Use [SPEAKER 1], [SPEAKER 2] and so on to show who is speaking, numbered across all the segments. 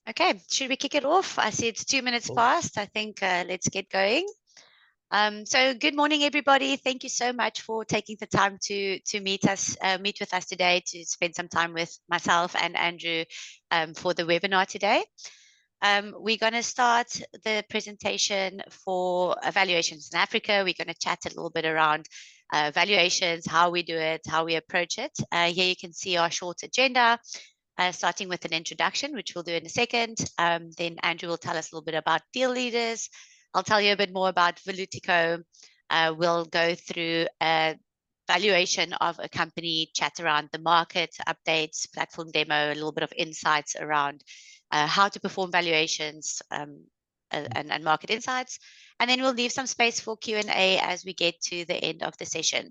[SPEAKER 1] Okay, should we kick it off? I see it's 2 minutes past. I think let's get going. So good morning, everybody. Thank you so much for taking the time to meet with us today, to spend some time with myself and Andrew for the webinar today. We're going to start the presentation for valuations in Africa. We're going to chat a little bit around valuations, how we do it, how we approach it. Here you can see our short agenda. Starting with an introduction, which we'll do in a second. Then Andrew will tell us a little bit about deal leaders. I'll tell you a bit more about Valutico. We'll go through a valuation of a company, chat around the market, updates, platform demo, a little bit of insights around how to perform valuations and market insights. And then we'll leave some space for Q&A as we get to the end of the session.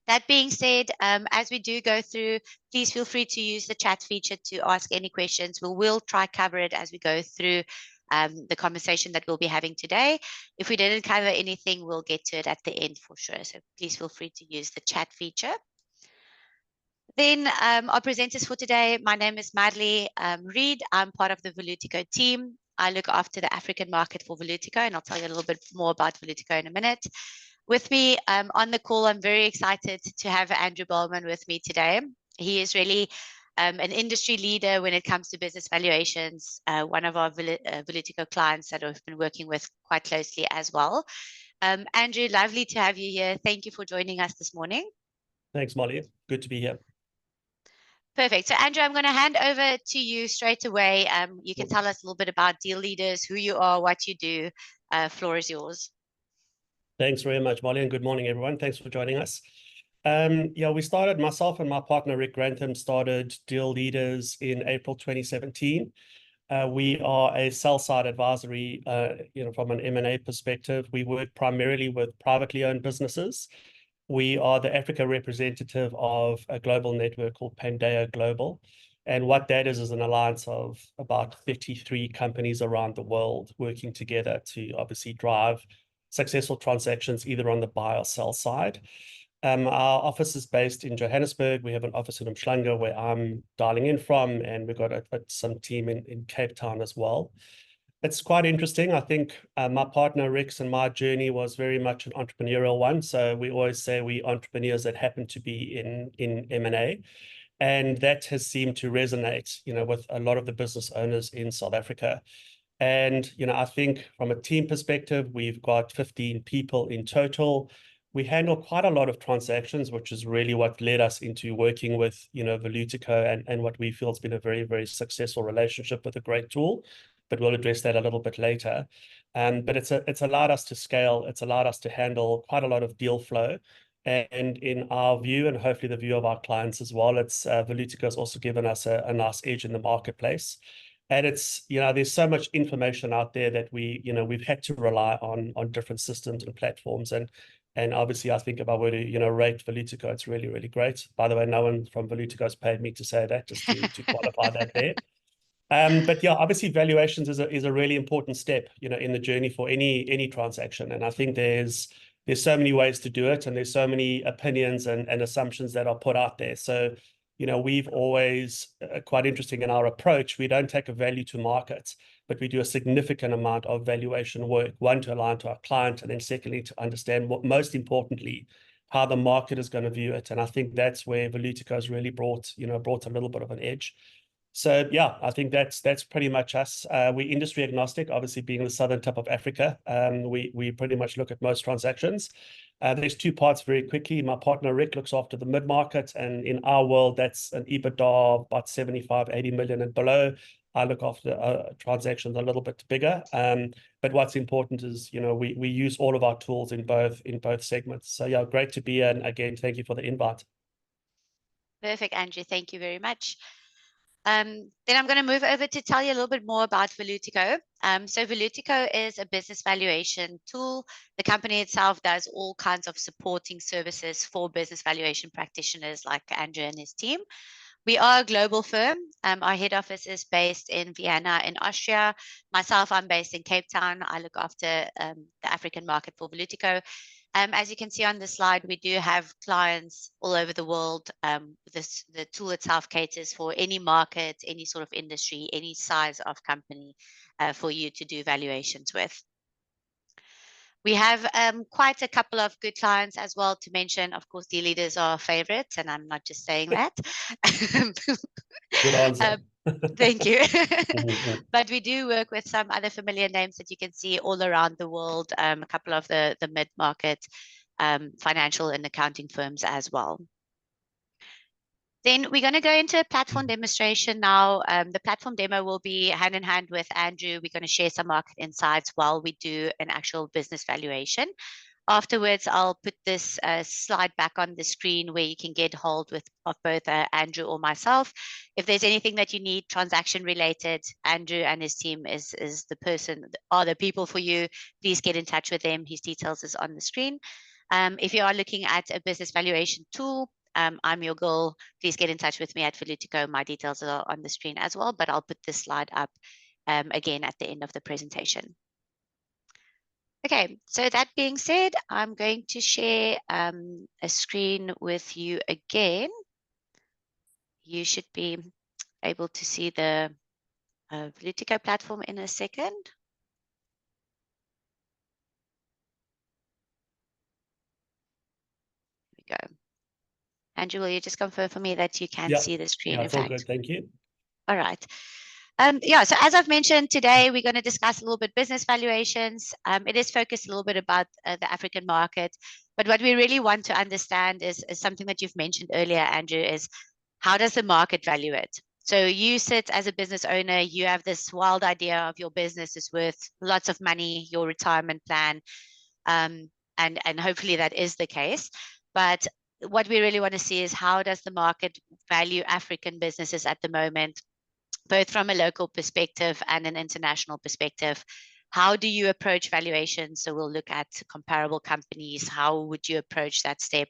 [SPEAKER 1] That being said, as we do go through, please feel free to use the chat feature to ask any questions. We'll try cover it as we go through the conversation that we'll be having today. If we didn't cover anything, we'll get to it at the end for sure. So please feel free to use the chat feature. Then our presenters for today, my name is Madly Reed. I'm part of the Valutico team. I look after the African market for Valutico, and I'll tell you a little bit more about Valutico in a minute. With me on the call, I'm very excited to have Andrew Bahlmann with me today. He is really an industry leader when it comes to business valuations, one of our Valutico clients that I've been working with quite closely as well. Andrew, lovely to have you here. Thank you for joining us this morning.
[SPEAKER 2] Thanks, Molly. Good to be here.
[SPEAKER 1] Perfect. So, Andrew, I'm going to hand over to you straight away. You can tell us a little bit about Deal Leaders, who you are, what you do. Floor is yours.
[SPEAKER 2] Thanks very much, Molly, and good morning, everyone. Thanks for joining us. We started, myself and my partner, Rick Grantham, started Deal Leaders in April 2017. We are a sell-side advisory, from an M&A perspective. We work primarily with privately owned businesses. We are the Africa representative of a global network called Pandeo Global. And what that is an alliance of about 53 companies around the world working together to obviously drive successful transactions either on the buy or sell side. Our office is based in Johannesburg. We have an office in Umhlanga where I'm dialing in from, and we've got some team in Cape Town as well. It's quite interesting. I think my partner Rick's and my journey was very much an entrepreneurial one. So we always say we entrepreneurs that happen to be in M&A. And that has seemed to resonate, with a lot of the business owners in South Africa. And, I think from a team perspective, we've got 15 people in total. We handle quite a lot of transactions, which is really what led us into working with, Valutico and what we feel has been a very, very successful relationship with a great tool. But we'll address that a little bit later. But it's allowed us to scale. It's allowed us to handle quite a lot of deal flow. And in our view, and hopefully the view of our clients as well, Valutico has also given us a nice edge in the marketplace. And it's, there's so much information out there that we've had to rely on different systems and platforms. And obviously, I think if I were to, rate Valutico, it's really, really great. By the way, no one from Valutico has paid me to say that, just to qualify that there. But yeah, obviously valuations is a really important step, in the journey for any transaction. And I think there's so many ways to do it, and there's so many opinions and assumptions that are put out there. So, we've always, quite interesting in our approach, we don't take a value to market, but we do a significant amount of valuation work, one, to align to our client, and then secondly, to understand what, most importantly, how the market is going to view it. And I think that's where Valutico has really brought a little bit of an edge. So yeah, I think that's pretty much us. We're industry agnostic, obviously being the southern tip of Africa. We pretty much look at most transactions. There's two parts very quickly. My partner Rick looks after the mid-market, and in our world, that's an EBITDA of about 75, 80 million and below. I look after transactions a little bit bigger. But what's important is, we use all of our tools in both segments. So yeah, great to be here. And again, thank you for the invite.
[SPEAKER 1] Perfect, Andrew. Thank you very much. Then I'm going to move over to tell you a little bit more about Valutico. So Valutico is a business valuation tool. The company itself does all kinds of supporting services for business valuation practitioners like Andrew and his team. We are a global firm. Our head office is based in Vienna in Austria. Myself, I'm based in Cape Town. I look after the African market for Valutico. As you can see on the slide, we do have clients all over the world. The tool itself caters for any market, any sort of industry, any size of company for you to do valuations with. We have quite a couple of good clients as well to mention. Of course, DealLeaders are favorites, and I'm not just saying that.
[SPEAKER 2] Good answer.
[SPEAKER 1] Thank you. But we do work with some other familiar names that you can see all around the world, a couple of the mid-market financial and accounting firms as well. Then we're going to go into a platform demonstration now. The platform demo will be hand in hand with Andrew. We're going to share some market insights while we do an actual business valuation. Afterwards, I'll put this slide back on the screen where you can get hold of both Andrew or myself. If there's anything that you need transaction related, Andrew and his team is the people for you. Please get in touch with them. His details is on the screen. If you are looking at a business valuation tool, I'm your girl. Please get in touch with me at Valutico. My details are on the screen as well, but I'll put this slide up again at the end of the presentation. Okay, so that being said, I'm going to share a screen with you again. You should be able to see the Valutico platform in a second. Here we go. Andrew, will you just confirm for me that you can see the screen?
[SPEAKER 2] Yeah, it's all good. Thank you.
[SPEAKER 1] All right. Yeah, so as I've mentioned today, we're going to discuss a little bit business valuations. It is focused a little bit about the African market, but what we really want to understand is something that you've mentioned earlier, Andrew, is how does the market value it? So you sit as a business owner, you have this wild idea of your business is worth lots of money, your retirement plan, and hopefully that is the case. But what we really want to see is how does the market value African businesses at the moment, both from a local perspective and an international perspective. How do you approach valuation? So we'll look at comparable companies. How would you approach that step?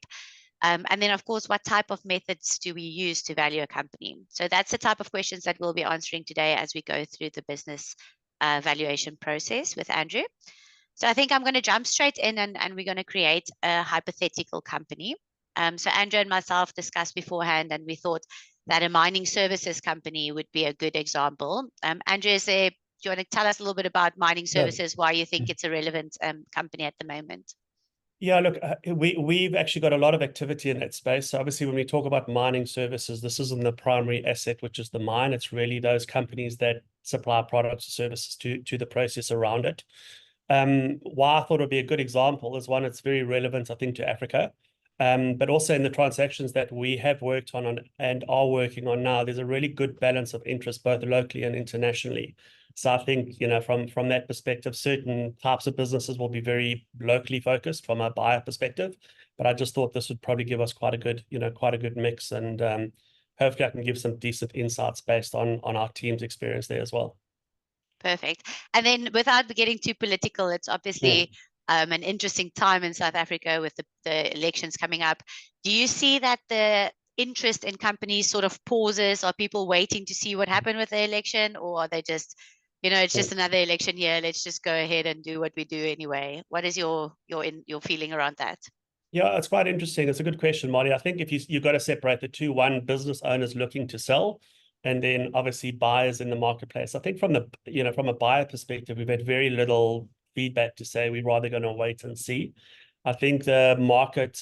[SPEAKER 1] And then, of course, what type of methods do we use to value a company? So that's the type of questions that we'll be answering today as we go through the business valuation process with Andrew. So I think I'm going to jump straight in and we're going to create a hypothetical company. So Andrew and myself discussed beforehand, and we thought that a mining services company would be a good example. Andrew, do you want to tell us a little bit about mining services, why you think it's a relevant company at the moment?
[SPEAKER 2] Yeah, look, we've actually got a lot of activity in that space. So obviously, when we talk about mining services, this isn't the primary asset, which is the mine. It's really those companies that supply products or services to the process around it. Why I thought it would be a good example is one, it's very relevant, I think, to Africa. But also in the transactions that we have worked on and are working on now, there's a really good balance of interest, both locally and internationally. So I think, from that perspective, certain types of businesses will be very locally focused from a buyer perspective. But I just thought this would probably give us quite a good mix, and hopefully I can give some decent insights based on our team's experience there as well.
[SPEAKER 1] Perfect. And then without getting too political, it's obviously an interesting time in South Africa with the elections coming up. Do you see that the interest in companies sort of pauses? Are people waiting to see what happened with the election, or are they just, it's just another election year, let's just go ahead and do what we do anyway? What is your feeling around that?
[SPEAKER 2] Yeah, it's quite interesting. It's a good question, Molly. I think if you've got to separate the two, one, business owners looking to sell, and then obviously buyers in the marketplace. I think from a buyer perspective, we've had very little feedback to say we're rather going to wait and see. I think the market,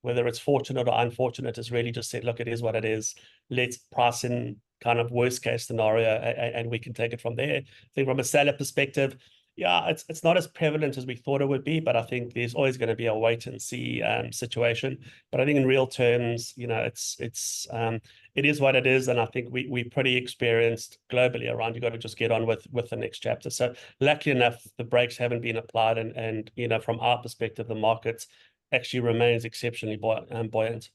[SPEAKER 2] whether it's fortunate or unfortunate, has really just said, look, it is what it is. Let's price in kind of worst case scenario, and we can take it from there. I think from a seller perspective, yeah, it's not as prevalent as we thought it would be, but I think there's always going to be a wait and see situation. But I think in real terms, it is what it is, and I think we're pretty experienced globally around. You got to just get on with the next chapter. So luckily enough, the brakes haven't been applied, and from our perspective, the market actually remains exceptionally buoyant.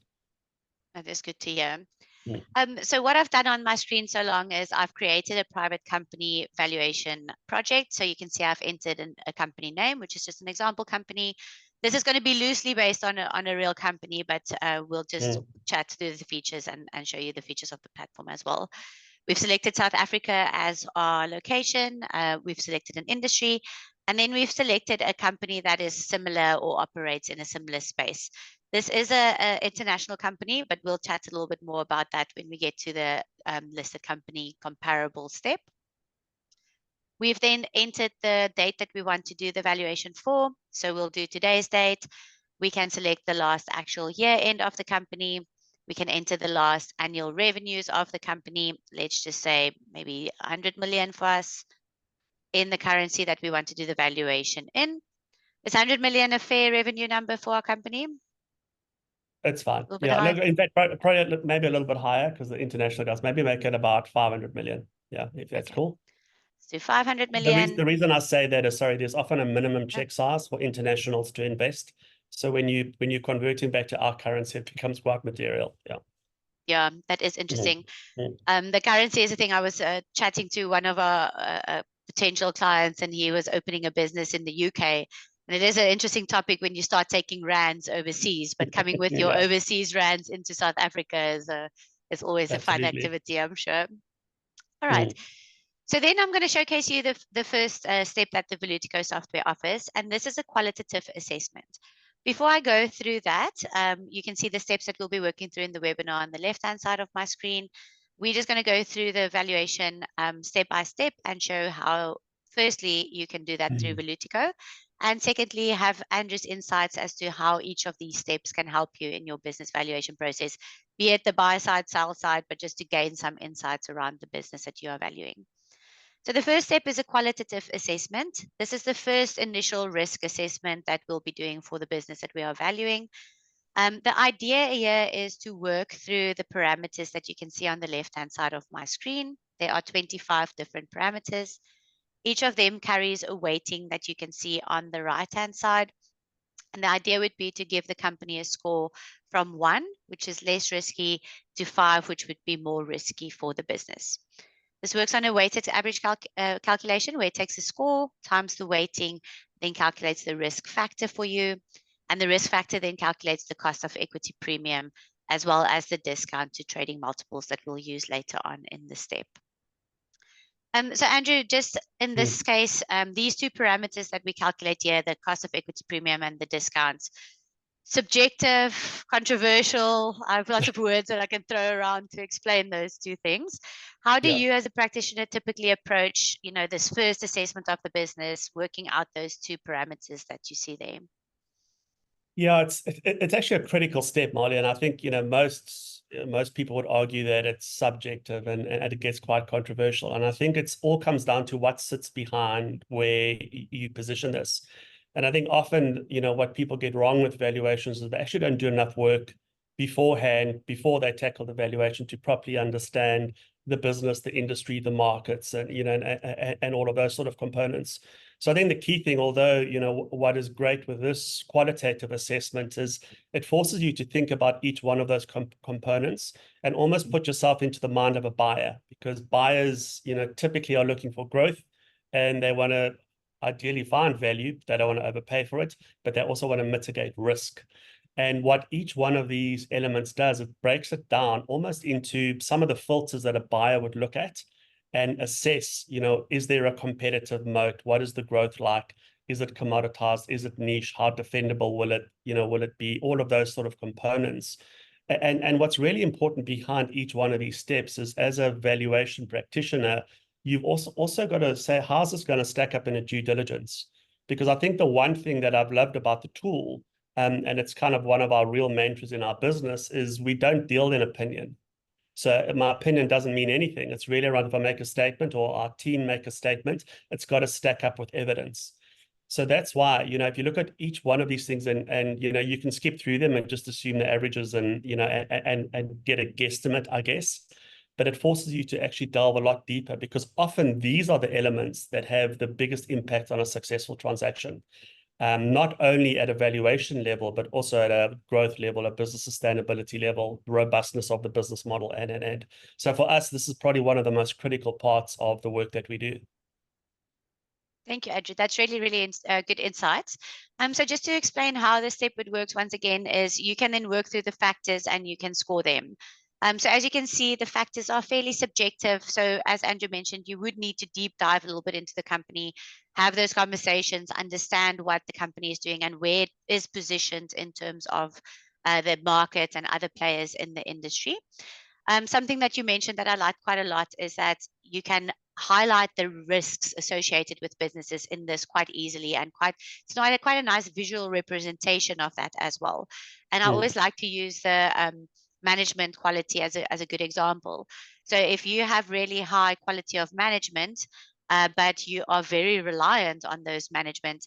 [SPEAKER 1] That is good to hear. So what I've done on my screen so long is I've created a private company valuation project. So you can see I've entered a company name, which is just an example company. This is going to be loosely based on a real company, but we'll just chat through the features and show you the features of the platform as well. We've selected South Africa as our location. We've selected an industry. And then we've selected a company that is similar or operates in a similar space. This is a international company, but we'll chat a little bit more about that when we get to the listed company comparable step. We've then entered the date that we want to do the valuation for. So we'll do today's date. We can select the last actual year end of the company. We can enter the last annual revenues of the company. Let's just say maybe 100 million for us in the currency that we want to do the valuation in. Is 100 million a fair revenue number for our company?
[SPEAKER 2] It's fine.
[SPEAKER 1] A little bit
[SPEAKER 2] Yeah,
[SPEAKER 1] high?
[SPEAKER 2] look, in fact, probably maybe a little bit higher because the international guys maybe make it about 500 million. Yeah, if that's
[SPEAKER 1] Okay.
[SPEAKER 2] cool.
[SPEAKER 1] Let's do 500
[SPEAKER 2] The
[SPEAKER 1] million.
[SPEAKER 2] reason I say that is, sorry, there's often a minimum check size for internationals to invest. So when you convert it back to our currency, it becomes quite material. Yeah.
[SPEAKER 1] Yeah, that is interesting.
[SPEAKER 2] Mhm.
[SPEAKER 1] The currency is a thing. I was chatting to one of our potential clients, and he was opening a business in the UK. And it is an interesting topic when you start taking rands overseas, but coming with your
[SPEAKER 2] Yeah,
[SPEAKER 1] overseas rands into South Africa is always a fun
[SPEAKER 2] absolutely.
[SPEAKER 1] activity, I'm sure. All right.
[SPEAKER 2] Mm.
[SPEAKER 1] So then I'm going to showcase you the first step that the Valutico software offers, and this is a qualitative assessment. Before I go through that, you can see the steps that we'll be working through in the webinar on the left-hand side of my screen. We're just going to go through the valuation step by step and show how, firstly, you can do that through Valutico, and secondly, have Andrew's insights as to how each of these steps can help you in your business valuation process, be it the buy side, sell side, but just to gain some insights around the business that you are valuing. So the first step is a qualitative assessment. This is the first initial risk assessment that we'll be doing for the business that we are valuing. The idea here is to work through the parameters that you can see on the left-hand side of my screen. There are 25 different parameters. Each of them carries a weighting that you can see on the right-hand side. And the idea would be to give the company a score from 1, which is less risky, to 5, which would be more risky for the business. This works on a weighted average calculation where it takes the score times the weighting, then calculates the risk factor for you. And the risk factor then calculates the cost of equity premium, as well as the discount to trading multiples that we'll use later on in the step. So Andrew, just in this case, these two parameters that we calculate here, the cost of equity premium and the discounts, subjective, controversial. I have lots of words that I can throw around to explain those two things. How do you as a practitioner typically approach, this first assessment of the business, working out those two parameters that you see there?
[SPEAKER 2] Yeah, it's actually a critical step, Molly, and I think most people would argue that it's subjective and it gets quite controversial. And I think it's all comes down to what sits behind where you position this. And I think often, what people get wrong with valuations is they actually don't do enough work beforehand before they tackle the valuation to properly understand the business, the industry, the markets, and and all of those sort of components. So I think the key thing, although, what is great with this qualitative assessment is it forces you to think about each one of those components and almost put yourself into the mind of a buyer, because buyers, typically are looking for growth and they want to ideally find value. They don't want to overpay for it, but they also want to mitigate risk. And what each one of these elements does, it breaks it down almost into some of the filters that a buyer would look at and assess, is there a competitive moat? What is the growth like? Is it commoditized? Is it niche? How defendable will it be? All of those sort of components. And what's really important behind each one of these steps is, as a valuation practitioner, you've also got to say, how's this going to stack up in a due diligence? Because I think the one thing that I've loved about the tool, and it's kind of one of our real mantras in our business, is we don't deal in opinion. So my opinion doesn't mean anything. It's really around, if I make a statement or our team make a statement, it's got to stack up with evidence. So that's why, if you look at each one of these things and you can skip through them and just assume the averages and, and get a guesstimate, I guess. But it forces you to actually delve a lot deeper, because often these are the elements that have the biggest impact on a successful transaction. Not only at a valuation level, but also at a growth level, a business sustainability level, robustness of the business model, and. So for us, this is probably one of the most critical parts of the work that we do.
[SPEAKER 1] Thank you, Andrew. That's really, really good insights. So just to explain how the step would work once again is you can then work through the factors and you can score them. So as you can see, the factors are fairly subjective. So as Andrew mentioned, you would need to deep dive a little bit into the company, have those conversations, understand what the company is doing and where it is positioned in terms of the market and other players in the industry. Something that you mentioned that I like quite a lot is that you can highlight the risks associated with businesses in this quite easily, and it's not quite a nice visual representation of that as well. And I always like to use the management quality as a good example. So if you have really high quality of management, but you are very reliant on those management,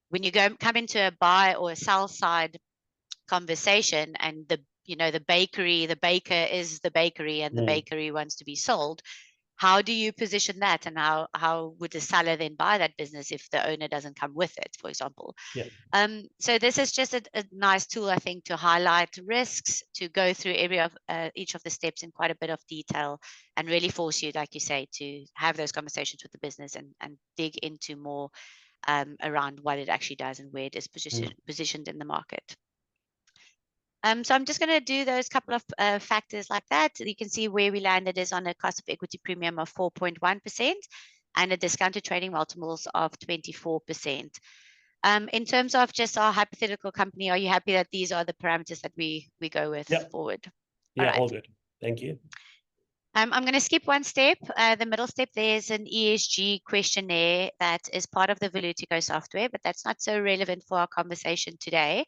[SPEAKER 1] when you come into a buy or a sell side conversation, and the baker is the bakery, and the bakery wants to be sold, how do you position that, and how would the seller then buy that business if the owner doesn't come with it, for example?
[SPEAKER 2] Yeah.
[SPEAKER 1] So this is just a nice tool, I think, to highlight risks, to go through each of the steps in quite a bit of detail, and really force you, like you say, to have those conversations with the business and dig into more around what it actually does and where it is positioned in the market. So I'm just going to do those couple of factors like that. You can see where we landed is on a cost of equity premium of 4.1% and a discounted trading multiples of 24%. In terms of just our hypothetical company, are you happy that these are the parameters that we go with forward?
[SPEAKER 2] Yeah, all good. Thank you.
[SPEAKER 1] I'm going to skip one step. The middle step, there's an ESG questionnaire that is part of the Valutico software, but that's not so relevant for our conversation today.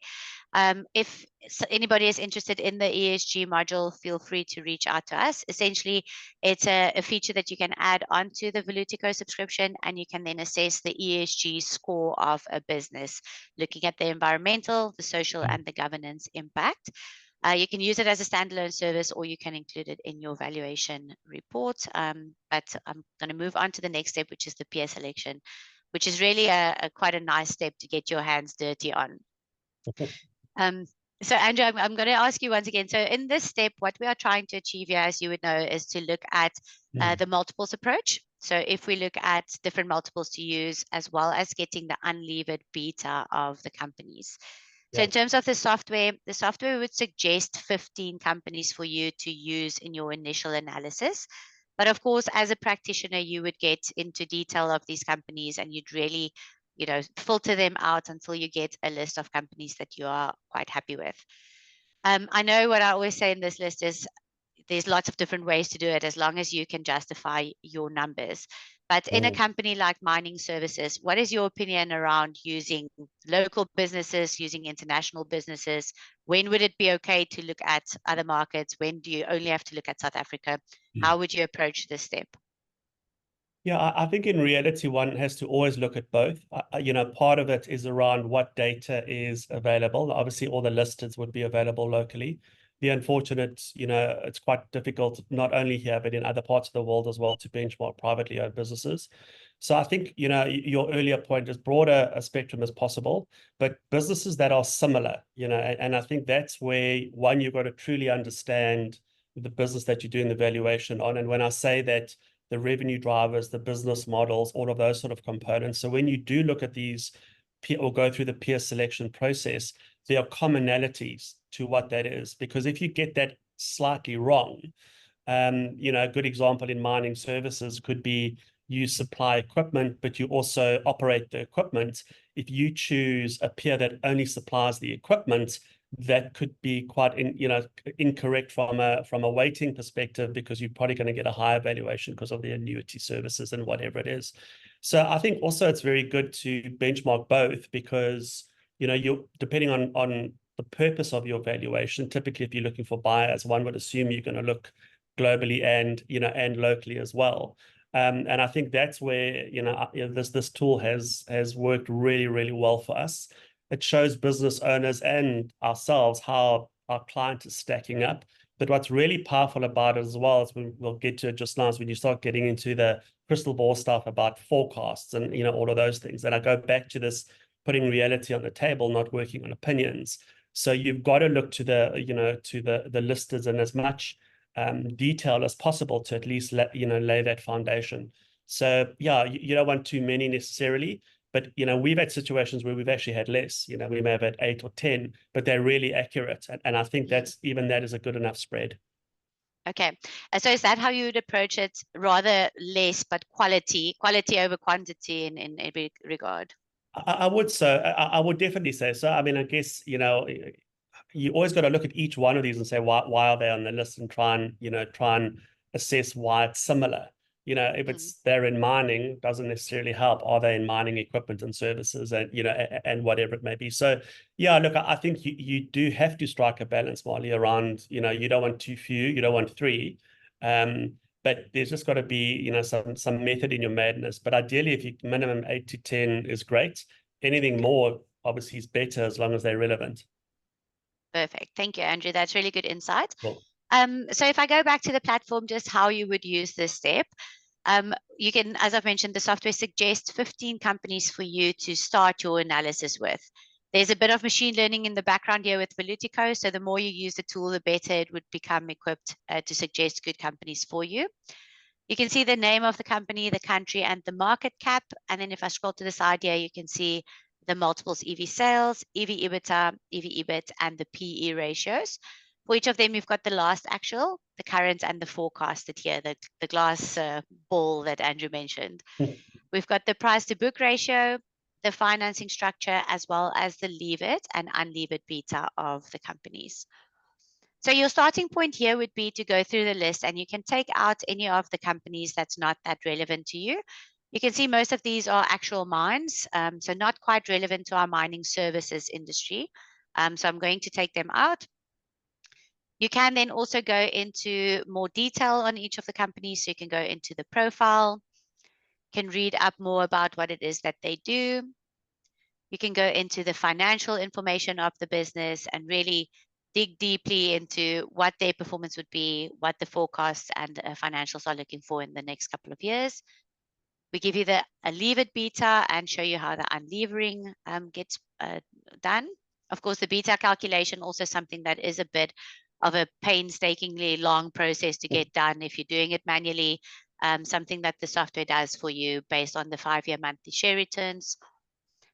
[SPEAKER 1] If anybody is interested in the ESG module, feel free to reach out to us. Essentially, it's a feature that you can add onto the Valutico subscription, and you can then assess the ESG score of a business, looking at the environmental, the social, and the governance impact. You can use it as a standalone service, or you can include it in your valuation report. But I'm going to move on to the next step, which is the peer selection, which is really quite a nice step to get your hands dirty on. So Andrew, I'm going to ask you once again. So in this step, what we are trying to achieve here, as you would know, is to look at the multiples approach. So if we look at different multiples to use, as well as getting the unlevered beta of the companies. So in terms of the software would suggest 15 companies for you to use in your initial analysis. But of course, as a practitioner, you would get into detail of these companies, and you'd really, filter them out until you get a list of companies that you are quite happy with. I know what I always say in this list is there's lots of different ways to do it, as long as you can justify your numbers. But in a company like mining services, what is your opinion around using local businesses, using international businesses? When would it be okay to look at other markets? When do you only have to look at South Africa? How would you approach this step?
[SPEAKER 2] Yeah, I think in reality, one has to always look at both. Part of it is around what data is available. Obviously, all the listeds would be available locally. The unfortunate, it's quite difficult, not only here, but in other parts of the world as well, to benchmark privately owned businesses. So I think, your earlier point is broader a spectrum as possible, but businesses that are similar, and I think that's where, one, you've got to truly understand the business that you're doing the valuation on. And when I say that, the revenue drivers, the business models, all of those sort of components. So when you do look at these or go through the peer selection process, there are commonalities to what that is. Because if you get that slightly wrong, a good example in mining services could be you supply equipment, but you also operate the equipment. If you choose a peer that only supplies the equipment, that could be quite incorrect from a weighting perspective, because you're probably going to get a higher valuation because of the annuity services and whatever it is. So I think also it's very good to benchmark both, because you're depending on the purpose of your valuation. Typically, if you're looking for buyers, one would assume you're going to look globally and locally as well. And I think that's where this tool has worked really, really well for us. It shows business owners and ourselves how our client is stacking up. But what's really powerful about it as well, is we'll get to it just now, is when you start getting into the crystal ball stuff about forecasts and all of those things. And I go back to this putting reality on the table, not working on opinions. So you've got to look to the the listers in as much detail as possible to at least lay that foundation. So yeah, you don't want too many necessarily. But we've had situations where we've actually had less. We may have had 8 or 10, but they're really accurate, and I think that is a good enough spread.
[SPEAKER 1] Okay. So is that how you would approach it? Rather less, but quality over quantity in every regard?
[SPEAKER 2] I would so. I would definitely say so. I mean, I guess, you always got to look at each one of these and say why are they on the list, and try and assess why it's similar. If it's they're in mining, doesn't necessarily help. Are they in mining equipment and services, and and whatever it may be. So yeah, look, I think you do have to strike a balance, Molly, around, you don't want too few, you don't want three. But there's just got to be, some method in your madness. But ideally, if you minimum 8 to 10 is great. Anything more obviously is better as long as they're relevant.
[SPEAKER 1] Perfect. Thank you, Andrew. That's really good insight.
[SPEAKER 2] Cool.
[SPEAKER 1] So if I go back to the platform, just how you would use this step, you can, as I've mentioned, the software suggests 15 companies for you to start your analysis with. There's a bit of machine learning in the background here with Valutico, so the more you use the tool, the better it would become equipped to suggest good companies for you. You can see the name of the company, the country, and the market cap. And then if I scroll to the side here, you can see the multiples EV sales, EV EBITDA, EV EBIT, and the PE ratios. For each of them, you've got the last actual, the current, and the forecasted here, the glass ball that Andrew mentioned. We've got the price to book ratio, the financing structure, as well as the levered and unlevered beta of the companies. So your starting point here would be to go through the list, and you can take out any of the companies that's not that relevant to you. You can see most of these are actual mines, so not quite relevant to our mining services industry. So I'm going to take them out. You can then also go into more detail on each of the companies. So you can go into the profile, can read up more about what it is that they do. You can go into the financial information of the business and really dig deeply into what their performance would be, what the forecasts and financials are looking for in the next couple of years. We give you the levered beta and show you how the unlevering gets done. Of course, the beta calculation also something that is a bit of a painstakingly long process to get done if you're doing it manually. Something that the software does for you based on the 5-year monthly share returns.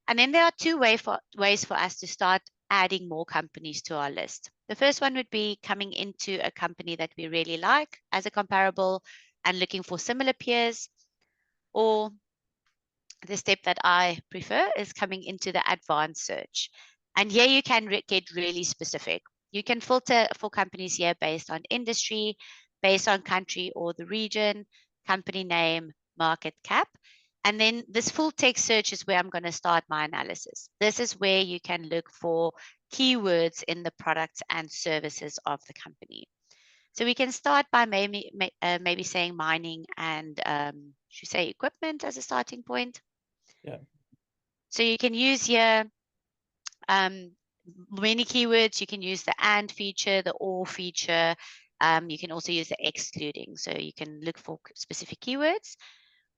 [SPEAKER 1] And then there are two ways for us to start adding more companies to our list. The first one would be coming into a company that we really like as a comparable and looking for similar peers. Or the step that I prefer is coming into the advanced search. And here you can get really specific. You can filter for companies here based on industry, based on country or the region, company name, market cap. And then this full text search is where I'm going to start my analysis. This is where you can look for keywords in the products and services of the company. So we can start by maybe saying mining and should we say equipment as a starting point.
[SPEAKER 2] Yeah.
[SPEAKER 1] So you can use here many keywords. You can use the and feature, the or feature. You can also use the excluding. So you can look for specific keywords.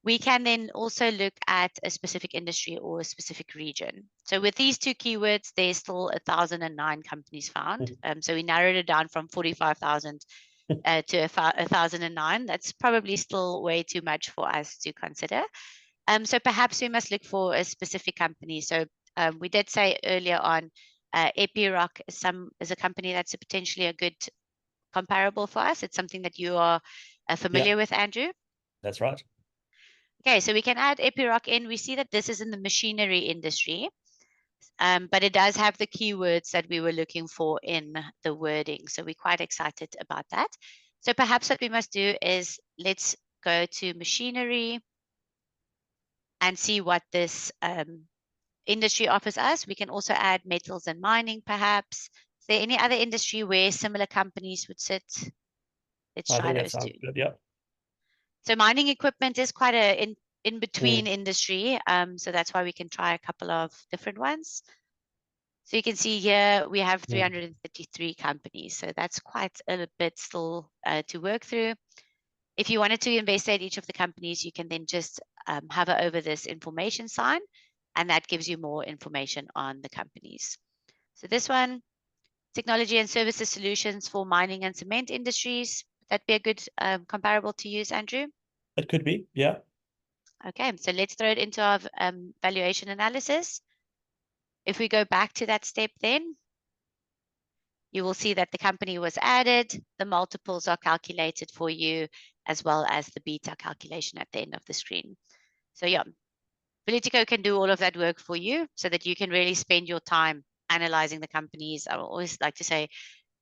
[SPEAKER 1] We can then also look at a specific industry or a specific region. So with these two keywords, there's still 1,009 companies found. So we narrowed it down from 45,000 to 1,009. That's probably still way too much for us to consider. So perhaps we must look for a specific company. So we did say earlier on, Epiroc is a company that's potentially a good comparable for us. It's something that you are familiar with, Andrew.
[SPEAKER 2] That's right.
[SPEAKER 1] Okay, so we can add Epiroc in. We see that this is in the machinery industry, but it does have the keywords that we were looking for in the wording. So we're quite excited about that. So perhaps what we must do is let's go to machinery and see what this industry offers us. We can also add metals and mining, perhaps. Is there any other industry where similar companies would sit? Let's try those two.
[SPEAKER 2] Good. Yeah.
[SPEAKER 1] So mining equipment is quite a in between industry. So that's why we can try a couple of different ones. So you can see here we have 333 companies. So that's quite a bit still to work through. If you wanted to investigate each of the companies, you can then just hover over this information sign, and that gives you more information on the companies. So this one, technology and services solutions for mining and cement industries. Would that be a good comparable to use, Andrew?
[SPEAKER 2] It could be, yeah.
[SPEAKER 1] Okay, so let's throw it into our valuation analysis. If we go back to that step then, you will see that the company was added, the multiples are calculated for you, as well as the beta calculation at the end of the screen. So yeah, Valutico can do all of that work for you so that you can really spend your time analyzing the companies. I always like to say,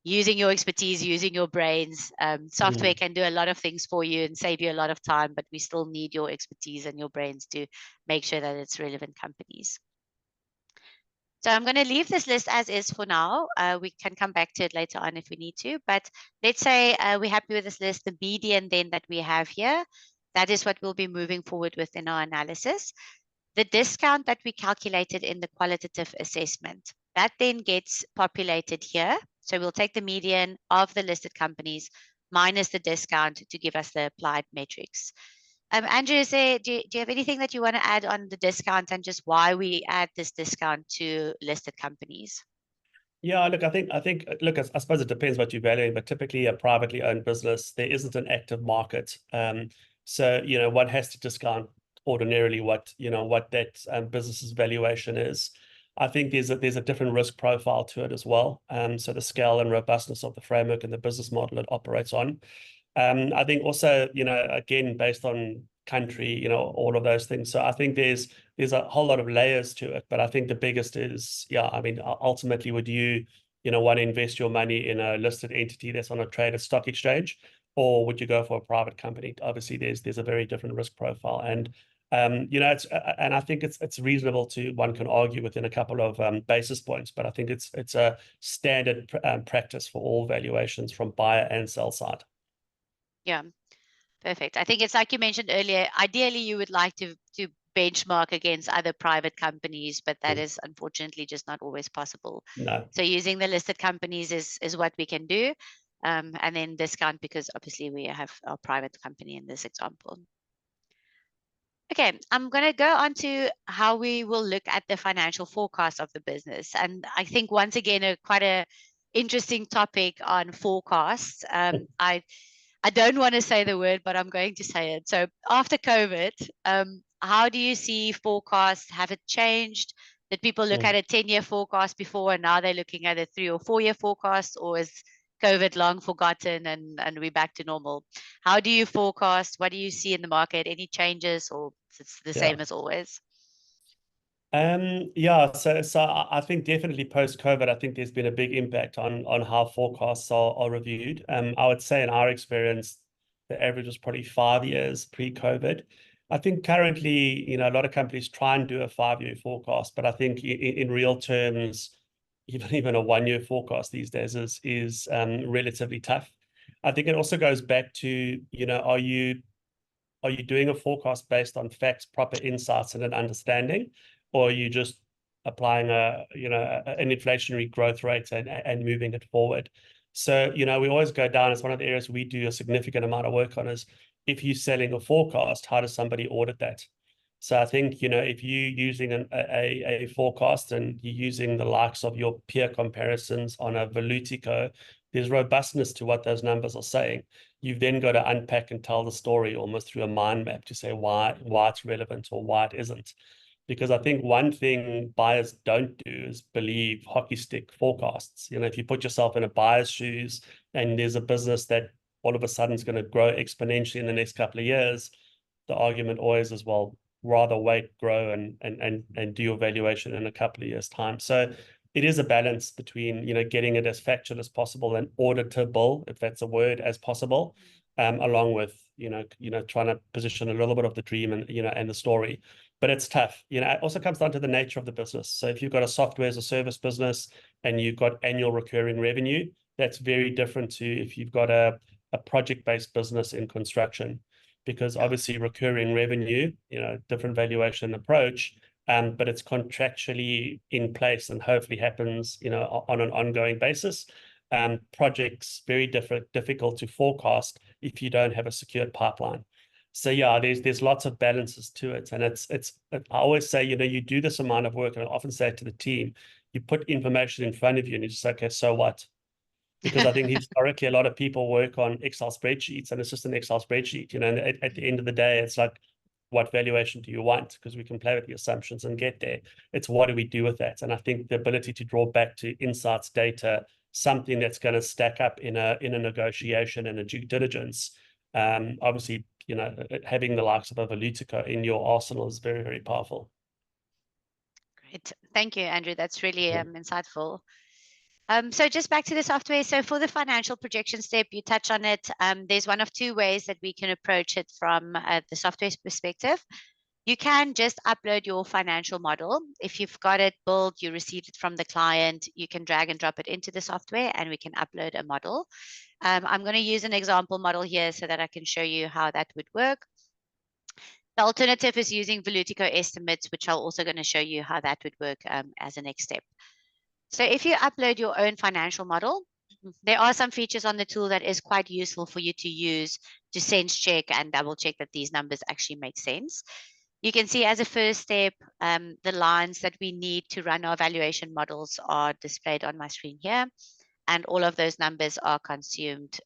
[SPEAKER 1] using your expertise, using your brains. Software can do a lot of things for you and save you a lot of time, but we still need your expertise and your brains to make sure that it's relevant companies. So I'm going to leave this list as is for now. We can come back to it later on if we need to, but let's say we're happy with this list, the median then that we have here, that is what we'll be moving forward with in our analysis. The discount that we calculated in the qualitative assessment, that then gets populated here. So we'll take the median of the listed companies minus the discount to give us the applied metrics. Andrew, do you have anything that you want to add on the discount and just why we add this discount to listed companies?
[SPEAKER 2] Yeah, look, I think, look, I suppose it depends what you're valuing, but typically a privately owned business, there isn't an active market. So, one has to discount ordinarily what that business's valuation is. I think there's a different risk profile to it as well. So the scale and robustness of the framework and the business model it operates on. I think also, again, based on country, all of those things. So I think there's a whole lot of layers to it, but I think the biggest is, ultimately, would you want to invest your money in a listed entity that's on a traded stock exchange, or would you go for a private company? Obviously, there's a very different risk profile, and and I think it's reasonable one can argue within a couple of basis points, but I think it's a standard practice for all valuations from buyer and sell side.
[SPEAKER 1] Yeah, perfect. I think it's like you mentioned earlier, ideally you would like to benchmark against other private companies, but that is unfortunately just not always possible.
[SPEAKER 2] No.
[SPEAKER 1] So using the listed companies is what we can do. And then discount because obviously we have our private company in this example. Okay, I'm going to go on to how we will look at the financial forecast of the business. And I think once again, quite a interesting topic on forecasts. I don't want to say the word, but I'm going to say it. So after COVID, how do you see forecasts? Have it changed? Did people look at a 10-year forecast before and now they're looking at a 3 or 4-year forecast, or is COVID long forgotten and we're back to normal? How do you forecast? What do you see in the market? Any changes, or it's the same as always?
[SPEAKER 2] So I think definitely post-COVID, I think there's been a big impact on how forecasts are reviewed. I would say in our experience, the average was probably 5 years pre-COVID. I think currently, a lot of companies try and do a 5-year forecast, but I think in real terms, even a 1-year forecast these days is relatively tough. I think it also goes back to, are you doing a forecast based on facts, proper insights, and an understanding, or are you just applying an inflationary growth rate and moving it forward? So, we always go down. It's one of the areas we do a significant amount of work on, is if you're selling a forecast, how does somebody audit that? So I think, if you're using a forecast and you're using the likes of your peer comparisons on a Valutico, there's robustness to what those numbers are saying. You've then got to unpack and tell the story almost through a mind map to say why it's relevant or why it isn't. Because I think one thing buyers don't do is believe hockey stick forecasts. If you put yourself in a buyer's shoes and there's a business that all of a sudden is going to grow exponentially in the next couple of years, the argument always is, well, rather wait, grow, and do your valuation in a couple of years' time. So it is a balance between, getting it as factual as possible and auditable, if that's a word, as possible, along with, trying to position a little bit of the dream and the story. But it's tough. It also comes down to the nature of the business. So if you've got a software as a service business and you've got annual recurring revenue, that's very different to if you've got a project-based business in construction, because obviously recurring revenue, different valuation approach, but it's contractually in place and hopefully happens, on an ongoing basis. Projects very difficult to forecast if you don't have a secured pipeline. So yeah, there's lots of balances to it, and I always say, you do this amount of work, and I often say it to the team, you put information in front of you, and you just say, okay, so what? Because I think historically a lot of people work on Excel spreadsheets, and it's just an Excel spreadsheet, and at the end of the day, it's like, what valuation do you want? Because we can play with the assumptions and get there. It's what do we do with that? And I think the ability to draw back to insights, data, something that's going to stack up in a negotiation and a due diligence. Obviously, having the likes of a Valutico in your arsenal is very, very powerful.
[SPEAKER 1] Great. Thank you, Andrew. That's really insightful. So just back to the software. So for the financial projection step, you touch on it. There's one of two ways that we can approach it from the software's perspective. You can just upload your financial model. If you've got it built, you received it from the client, you can drag and drop it into the software and we can upload a model. I'm going to use an example model here so that I can show you how that would work. The alternative is using Valutico estimates, which I'm also going to show you how that would work as a next step. So if you upload your own financial model, there are some features on the tool that is quite useful for you to use to sense check and double check that these numbers actually make sense. You can see as a first step, the lines that we need to run our valuation models are displayed on my screen here. And all of those numbers are consumed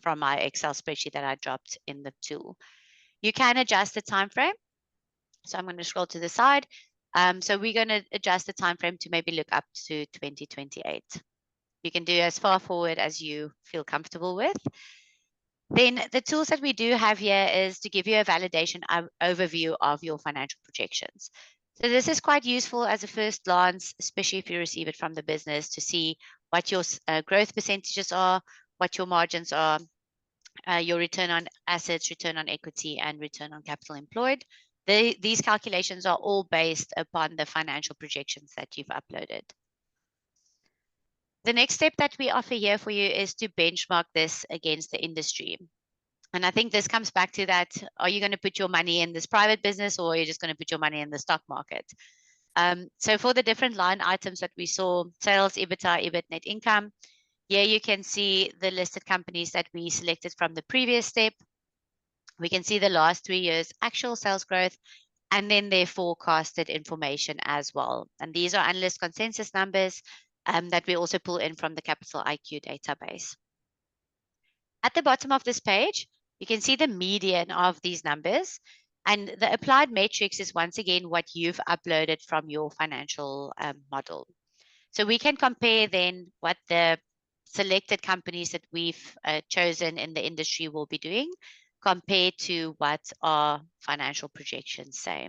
[SPEAKER 1] from my Excel spreadsheet that I dropped in the tool. You can adjust the time frame. So I'm going to scroll to the side. So we're going to adjust the time frame to maybe look up to 2028. You can do as far forward as you feel comfortable with. Then the tools that we do have here is to give you a validation overview of your financial projections. So this is quite useful as a first glance, especially if you receive it from the business, to see what your growth percentages are, what your margins are, your return on assets, return on equity, and return on capital employed. These calculations are all based upon the financial projections that you've uploaded. The next step that we offer here for you is to benchmark this against the industry. And I think this comes back to that, are you going to put your money in this private business or are you just going to put your money in the stock market? So for the different line items that we saw, sales, EBITDA, EBIT, net income, here you can see the listed companies that we selected from the previous step. We can see the last 3 years actual sales growth and then their forecasted information as well. And these are analyst consensus numbers that we also pull in from the Capital IQ database. At the bottom of this page, you can see the median of these numbers. And the applied matrix is once again what you've uploaded from your financial model. So we can compare then what the selected companies that we've chosen in the industry will be doing compared to what our financial projections say.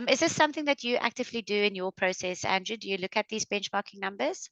[SPEAKER 1] Is this something that you actively do in your process, Andrew? Do you look at these benchmarking numbers?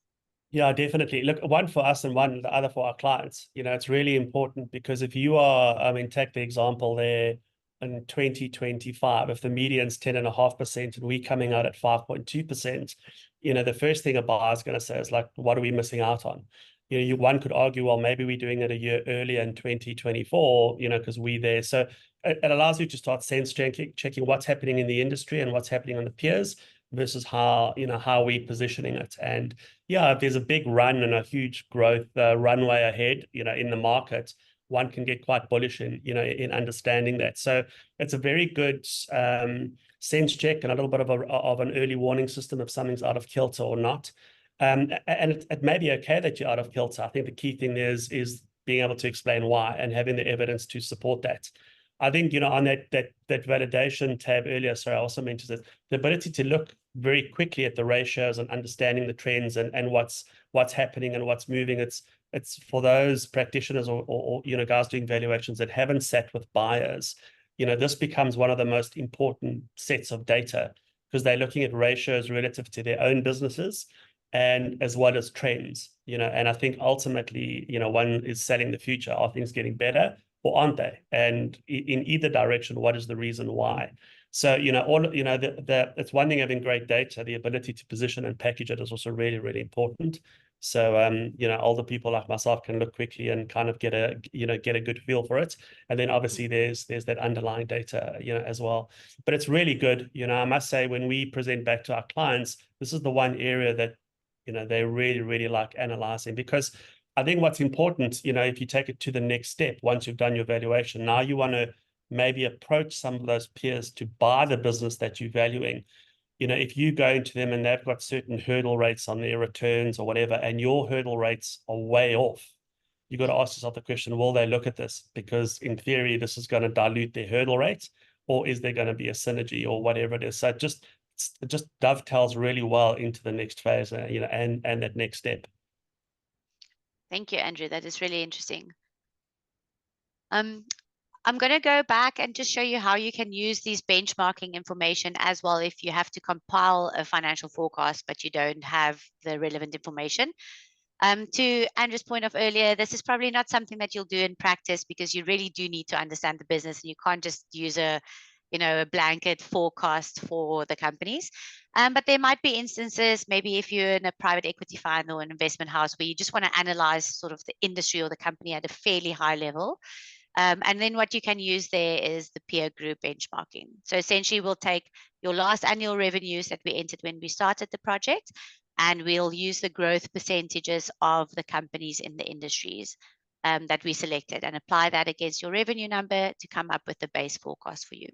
[SPEAKER 2] Yeah, definitely. Look, one for us and the other for our clients. It's really important because if you are, take the example there in 2025, if the median's 10.5% and we're coming out at 5.2%, the first thing a buyer is going to say is like, what are we missing out on? One could argue, well, maybe we're doing it a year earlier in 2024, because we're there. So it allows you to start sense checking what's happening in the industry and what's happening on the peers versus how we're positioning it. And yeah, if there's a big run and a huge growth runway ahead, in the market, one can get quite bullish in understanding that. So it's a very good sense check and a little bit of an early warning system if something's out of kilter or not. And it may be okay that you're out of kilter. I think the key thing is being able to explain why and having the evidence to support that. I think, on that validation tab earlier, sorry, I also mentioned that the ability to look very quickly at the ratios and understanding the trends and what's happening and what's moving. It's for those practitioners or guys doing valuations that haven't sat with buyers. This becomes one of the most important sets of data because they're looking at ratios relative to their own businesses and as well as trends. And I think ultimately, one is selling the future. Are things getting better? Or aren't they? And in either direction, what is the reason why? So, it's one thing having great data, the ability to position and package it is also really, really important. So, older people like myself can look quickly and kind of get a good feel for it. And then obviously there's that underlying data, as well. But it's really good. I must say when we present back to our clients, this is the one area that, they really, really like analyzing because I think what's important, if you take it to the next step, once you've done your valuation, now you want to maybe approach some of those peers to buy the business that you're valuing. If you go into them and they've got certain hurdle rates on their returns or whatever, and your hurdle rates are way off, you've got to ask yourself the question, will they look at this? Because in theory, this is going to dilute their hurdle rates, or is there going to be a synergy or whatever it is? So it just dovetails really well into the next phase, and that next step.
[SPEAKER 1] Thank you, Andrew. That is really interesting. I'm going to go back and just show you how you can use these benchmarking information as well if you have to compile a financial forecast, but you don't have the relevant information. To Andrew's point of earlier, this is probably not something that you'll do in practice because you really do need to understand the business, and you can't just use a blanket forecast for the companies. But there might be instances, maybe if you're in a private equity fund or an investment house, where you just want to analyze sort of the industry or the company at a fairly high level. And then what you can use there is the peer group benchmarking. So essentially, we'll take your last annual revenues that we entered when we started the project, and we'll use the growth percentages of the companies in the industries that we selected and apply that against your revenue number to come up with the base forecast for you.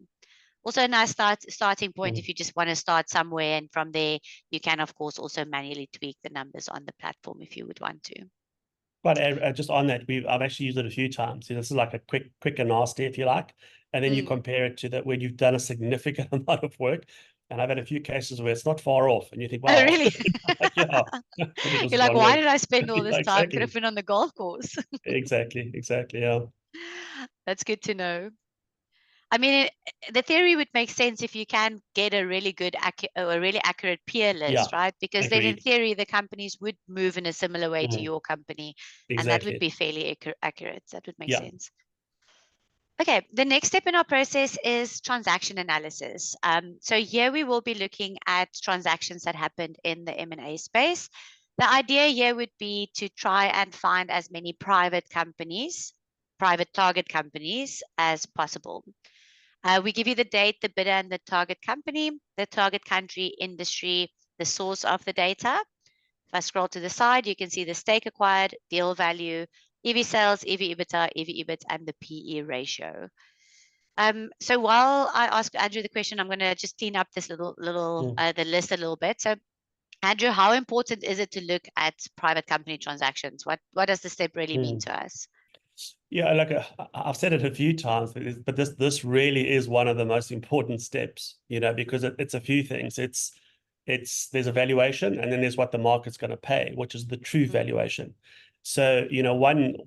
[SPEAKER 1] Also a nice starting point if you just want to start somewhere, and from there, you can, of course, also manually tweak the numbers on the platform if you would want to.
[SPEAKER 2] But just on that, I've actually used it a few times. So this is like a quick and nasty, if you like. And then you compare it to that when you've done a significant amount of work. And I've had a few cases where it's not far off, and you think, wow,
[SPEAKER 1] Oh, really?
[SPEAKER 2] yeah, but it was
[SPEAKER 1] You're like,
[SPEAKER 2] one
[SPEAKER 1] why
[SPEAKER 2] week.
[SPEAKER 1] did I spend all
[SPEAKER 2] Yeah,
[SPEAKER 1] this time? Could
[SPEAKER 2] exactly,
[SPEAKER 1] have been on the golf course.
[SPEAKER 2] exactly, yeah.
[SPEAKER 1] That's good to know. I mean, the theory would make sense if you can get a really good, a really accurate peer
[SPEAKER 2] Yeah,
[SPEAKER 1] list, right? Because then in
[SPEAKER 2] agreed.
[SPEAKER 1] theory, the companies would move in a similar way to your company, and that would
[SPEAKER 2] Exactly.
[SPEAKER 1] be fairly accurate. That would make
[SPEAKER 2] Yeah.
[SPEAKER 1] sense. Okay, the next step in our process is transaction analysis. So here we will be looking at transactions that happened in the M&A space. The idea here would be to try and find as many private companies, private target companies as possible. We give you the date, the bidder, and the target company, the target country, industry, the source of the data. If I scroll to the side, you can see the stake acquired, deal value, EV sales, EV EBITDA, EV EBIT, and the PE ratio. So while I ask Andrew the question, I'm going to just clean up this little the list a little bit. So Andrew, how important is it to look at private company transactions? What does the step really mean to us?
[SPEAKER 2] Yeah, like I've said it a few times, but this really is one of the most important steps, because it's a few things. There's a valuation, and then there's what the market's going to pay, which is the true valuation. So,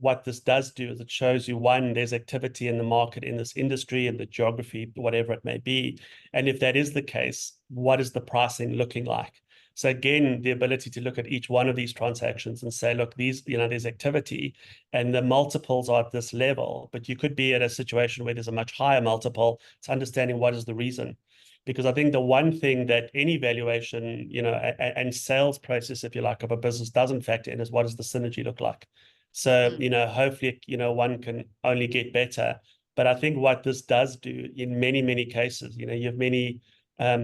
[SPEAKER 2] what this does do is it shows you, one, there's activity in the market in this industry, in the geography, whatever it may be. And if that is the case, what is the pricing looking like? So again, the ability to look at each one of these transactions and say, look, there's activity and the multiples are at this level, but you could be at a situation where there's a much higher multiple. It's understanding what is the reason. Because I think the one thing that any valuation, and sales process, if you like, of a business doesn't factor in is what does the synergy look like? So, hopefully, one can only get better. But I think what this does do in many, many cases, you have many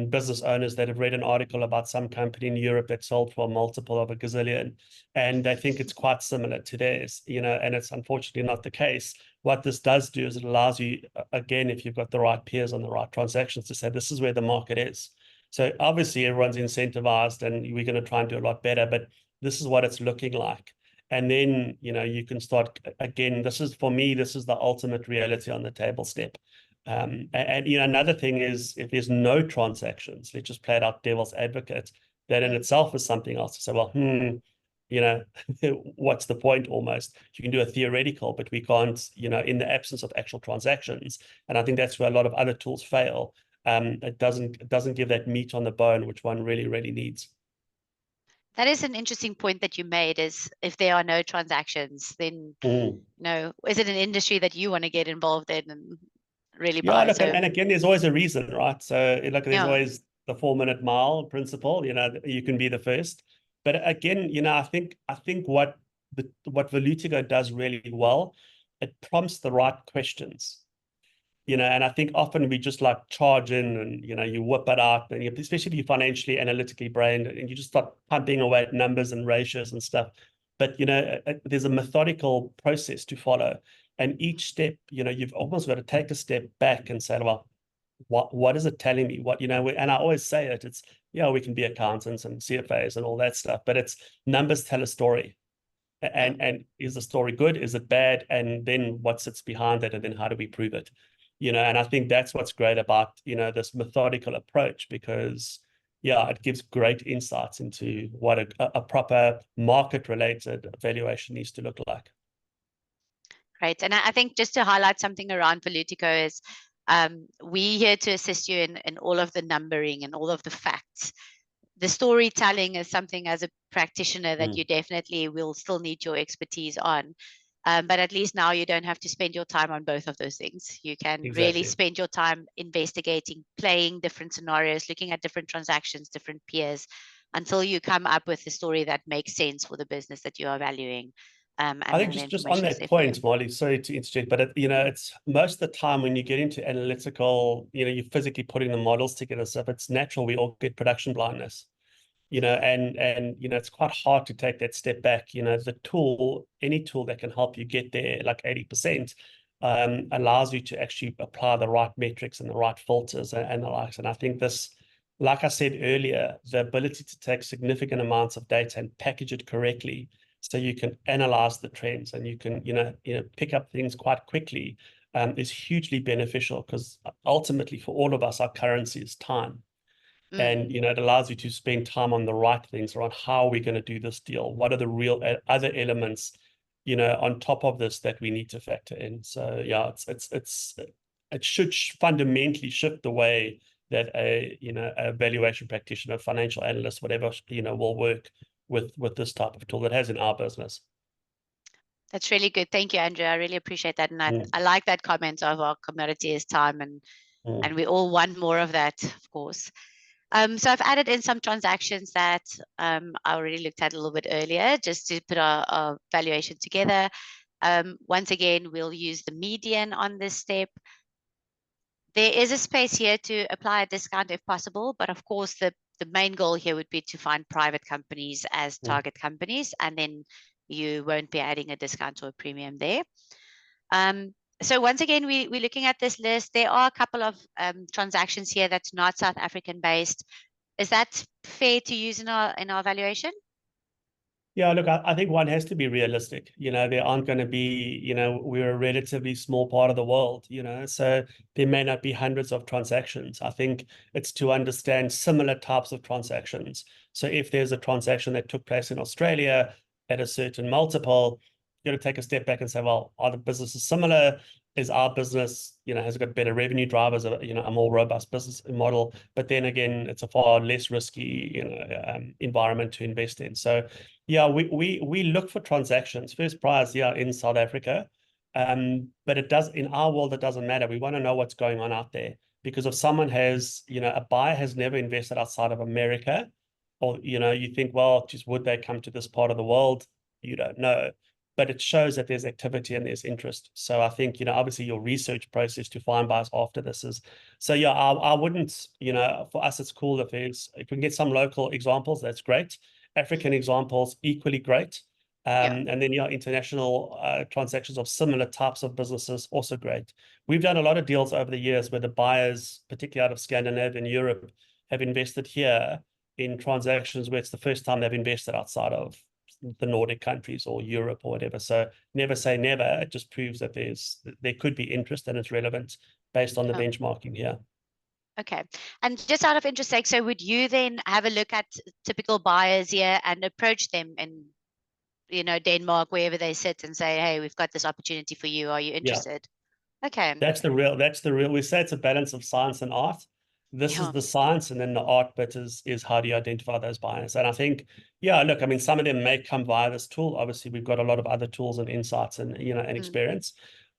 [SPEAKER 2] business owners that have read an article about some company in Europe that sold for a multiple of a gazillion, and they think it's quite similar to theirs, and it's unfortunately not the case. What this does do is it allows you, again, if you've got the right peers on the right transactions, to say this is where the market is. So obviously everyone's incentivized and we're going to try and do a lot better, but this is what it's looking like. And then, you can start again. For me, this is the ultimate reality on the table step. And another thing is, if there's no transactions, let's just play it out devil's advocate, that in itself is something else to say, well, what's the point almost? You can do a theoretical, but we can't, in the absence of actual transactions. And I think that's where a lot of other tools fail. It doesn't give that meat on the bone, which one really, really needs.
[SPEAKER 1] That is an interesting point that you made, is if there are no transactions, then is it an industry that you want to get involved in and really buy?
[SPEAKER 2] Look,
[SPEAKER 1] So
[SPEAKER 2] and again, there's always a reason, right? So look, there's always the 4-minute mile principle, you can be the first. But again, I think what Valutico does really well, it prompts the right questions. And I think often we just like charge in and, you whip it out, and especially if you're financially analytically brained, and you just start pumping away at numbers and ratios and stuff. But, there's a methodical process to follow. And each step, you've almost got to take a step back and say, well, what is it telling me? And I always say it's, we can be accountants and CFAs and all that stuff, but it's numbers tell a story. And is the story good? Is it bad? And then what sits behind it? And then how do we prove it? And I think that's what's great about, this methodical approach, because, yeah, it gives great insights into what a proper market-related valuation needs to look like.
[SPEAKER 1] Great. And I think just to highlight something around Valutico is we're here to assist you in all of the numbering and all of the facts. The storytelling is something as a practitioner that you definitely will still need your expertise on. But at least now you don't have to spend your time on both of those things. You can really spend your time investigating, playing different scenarios, looking at different transactions, different peers, until you come up with a story that makes sense for the business that you are valuing. And
[SPEAKER 2] I think
[SPEAKER 1] then the
[SPEAKER 2] just on
[SPEAKER 1] information is
[SPEAKER 2] that
[SPEAKER 1] there for
[SPEAKER 2] point,
[SPEAKER 1] you.
[SPEAKER 2] Molly, sorry to interject, but it's most of the time when you get into analytical, you're physically putting the models together. So if it's natural, we all get production blindness. And it's quite hard to take that step back. The tool, any tool that can help you get there, like 80%, allows you to actually apply the right metrics and the right filters and the likes. And I think this, like I said earlier, the ability to take significant amounts of data and package it correctly so you can analyze the trends and you can, pick up things quite quickly, is hugely beneficial, because ultimately for all of us, our currency is time. And it allows you to spend time on the right things around how we're going to do this deal. What are the real other elements, on top of this that we need to factor in? So yeah, it should fundamentally shift the way that a valuation practitioner, financial analyst, whatever, will work with this type of tool that has in our business.
[SPEAKER 1] That's really good. Thank you, Andrew. I really appreciate that. And I like that comment of our commodity is time, and we all want more of that, of course. So I've added in some transactions that I already looked at a little bit earlier, just to put our valuation together. Once again, we'll use the median on this step. There is a space here to apply a discount if possible, but of course, the main goal here would be to find private companies as target companies, and then you won't be adding a discount or a premium there. So once again, we're looking at this list. There are a couple of transactions here that's not South African based. Is that fair to use in our valuation?
[SPEAKER 2] Yeah, look, I think one has to be realistic. There aren't going to be, we're a relatively small part of the world, so there may not be hundreds of transactions. I think it's to understand similar types of transactions. So if there's a transaction that took place in Australia at a certain multiple, you got to take a step back and say, well, are the businesses similar? Is our business, has it got better revenue drivers, a more robust business model? But then again, it's a far less risky, environment to invest in. So yeah, we look for transactions. First prize, yeah, in South Africa. But in our world, it doesn't matter. We want to know what's going on out there. Because if someone has, a buyer has never invested outside of America, or, you think, well, just would they come to this part of the world? You don't know. But it shows that there's activity and there's interest. So I think, obviously your research process to find buyers after this is, so yeah, I wouldn't, for us, it's cool if we can get some local examples, that's great. African examples, equally great. And then, international transactions of similar types of businesses, also great. We've done a lot of deals over the years where the buyers, particularly out of Scandinavia and Europe, have invested here in transactions where it's the first time they've invested outside of the Nordic countries or Europe or whatever. So never say never. It just proves that there could be interest and it's relevant based on the benchmarking here.
[SPEAKER 1] Okay. And just out of interest sake, so would you then have a look at typical buyers here and approach them in, Denmark, wherever they sit, and say, hey, we've got this opportunity for you. Are you interested? Yeah. Okay.
[SPEAKER 2] That's the real, we say it's a balance of science and art. This is the science, and then the art bit is how do you identify those buyers? And I think, yeah, look, I mean, some of them may come via this tool. Obviously, we've got a lot of other tools and insights and, and experience.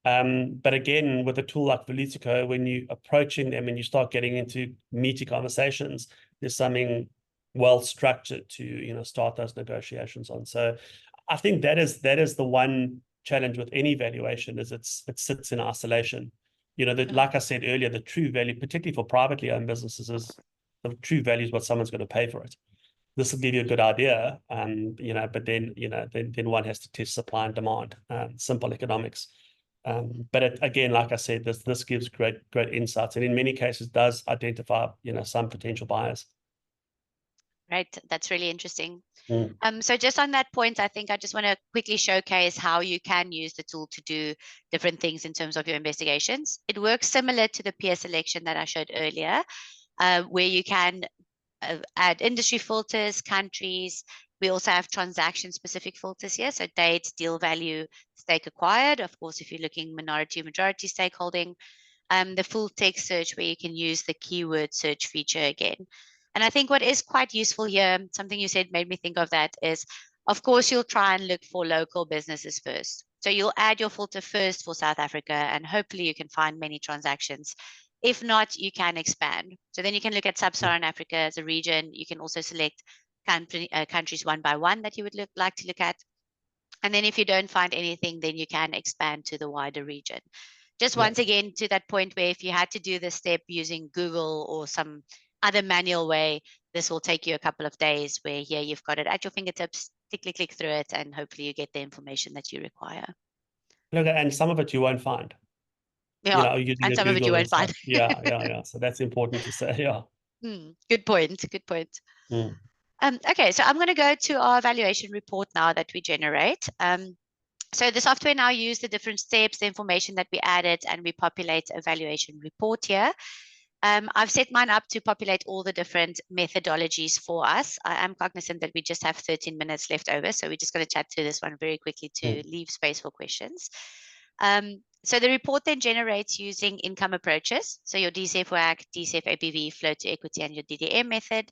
[SPEAKER 2] But again, with a tool like Valutico, when you're approaching them and you start getting into meaty conversations, there's something well structured to, start those negotiations on. So I think that is the one challenge with any valuation, is it sits in isolation. Like I said earlier, the true value, particularly for privately owned businesses, is the true value is what someone's going to pay for it. This will give you a good idea, but then, then one has to test supply and demand, simple economics. But again, like I said, this gives great insights, and in many cases does identify, some potential buyers.
[SPEAKER 1] Right, that's really interesting. So just on that point, I think I just want to quickly showcase how you can use the tool to do different things in terms of your investigations. It works similar to the peer selection that I showed earlier, where you can add industry filters, countries. We also have transaction-specific filters here, so date, deal value, stake acquired. Of course, if you're looking majority stakeholding, the full text search where you can use the keyword search feature again. And I think what is quite useful here, something you said made me think of that, is of course you'll try and look for local businesses first. So you'll add your filter first for South Africa, and hopefully you can find many transactions. If not, you can expand. So then you can look at Sub-Saharan Africa as a region. You can also select countries one by one that you would like to look at. And then if you don't find anything, then you can expand to the wider region. Just once again, to that point where if you had to do this step using Google or some other manual way, this will take you a couple of days, where here you've got it at your fingertips, click through it, and hopefully you get the information that you require.
[SPEAKER 2] Look, and some of it you won't find.
[SPEAKER 1] Yeah,
[SPEAKER 2] Using
[SPEAKER 1] and
[SPEAKER 2] a
[SPEAKER 1] some of it you
[SPEAKER 2] Google and
[SPEAKER 1] won't
[SPEAKER 2] stuff.
[SPEAKER 1] find.
[SPEAKER 2] Yeah. So that's important to say. Yeah.
[SPEAKER 1] Good point. Good point.
[SPEAKER 2] Mm.
[SPEAKER 1] Okay, so I'm going to go to our valuation report now that we generate. So the software now uses the different steps, the information that we added, and we populate a valuation report here. I've set mine up to populate all the different methodologies for us. I am cognizant that we just have 13 minutes left over, so we're just going to chat through this one very quickly to leave space for questions. So the report then generates using income approaches. So your DCF WACC, DCF APV, flow to equity, and your DDM method.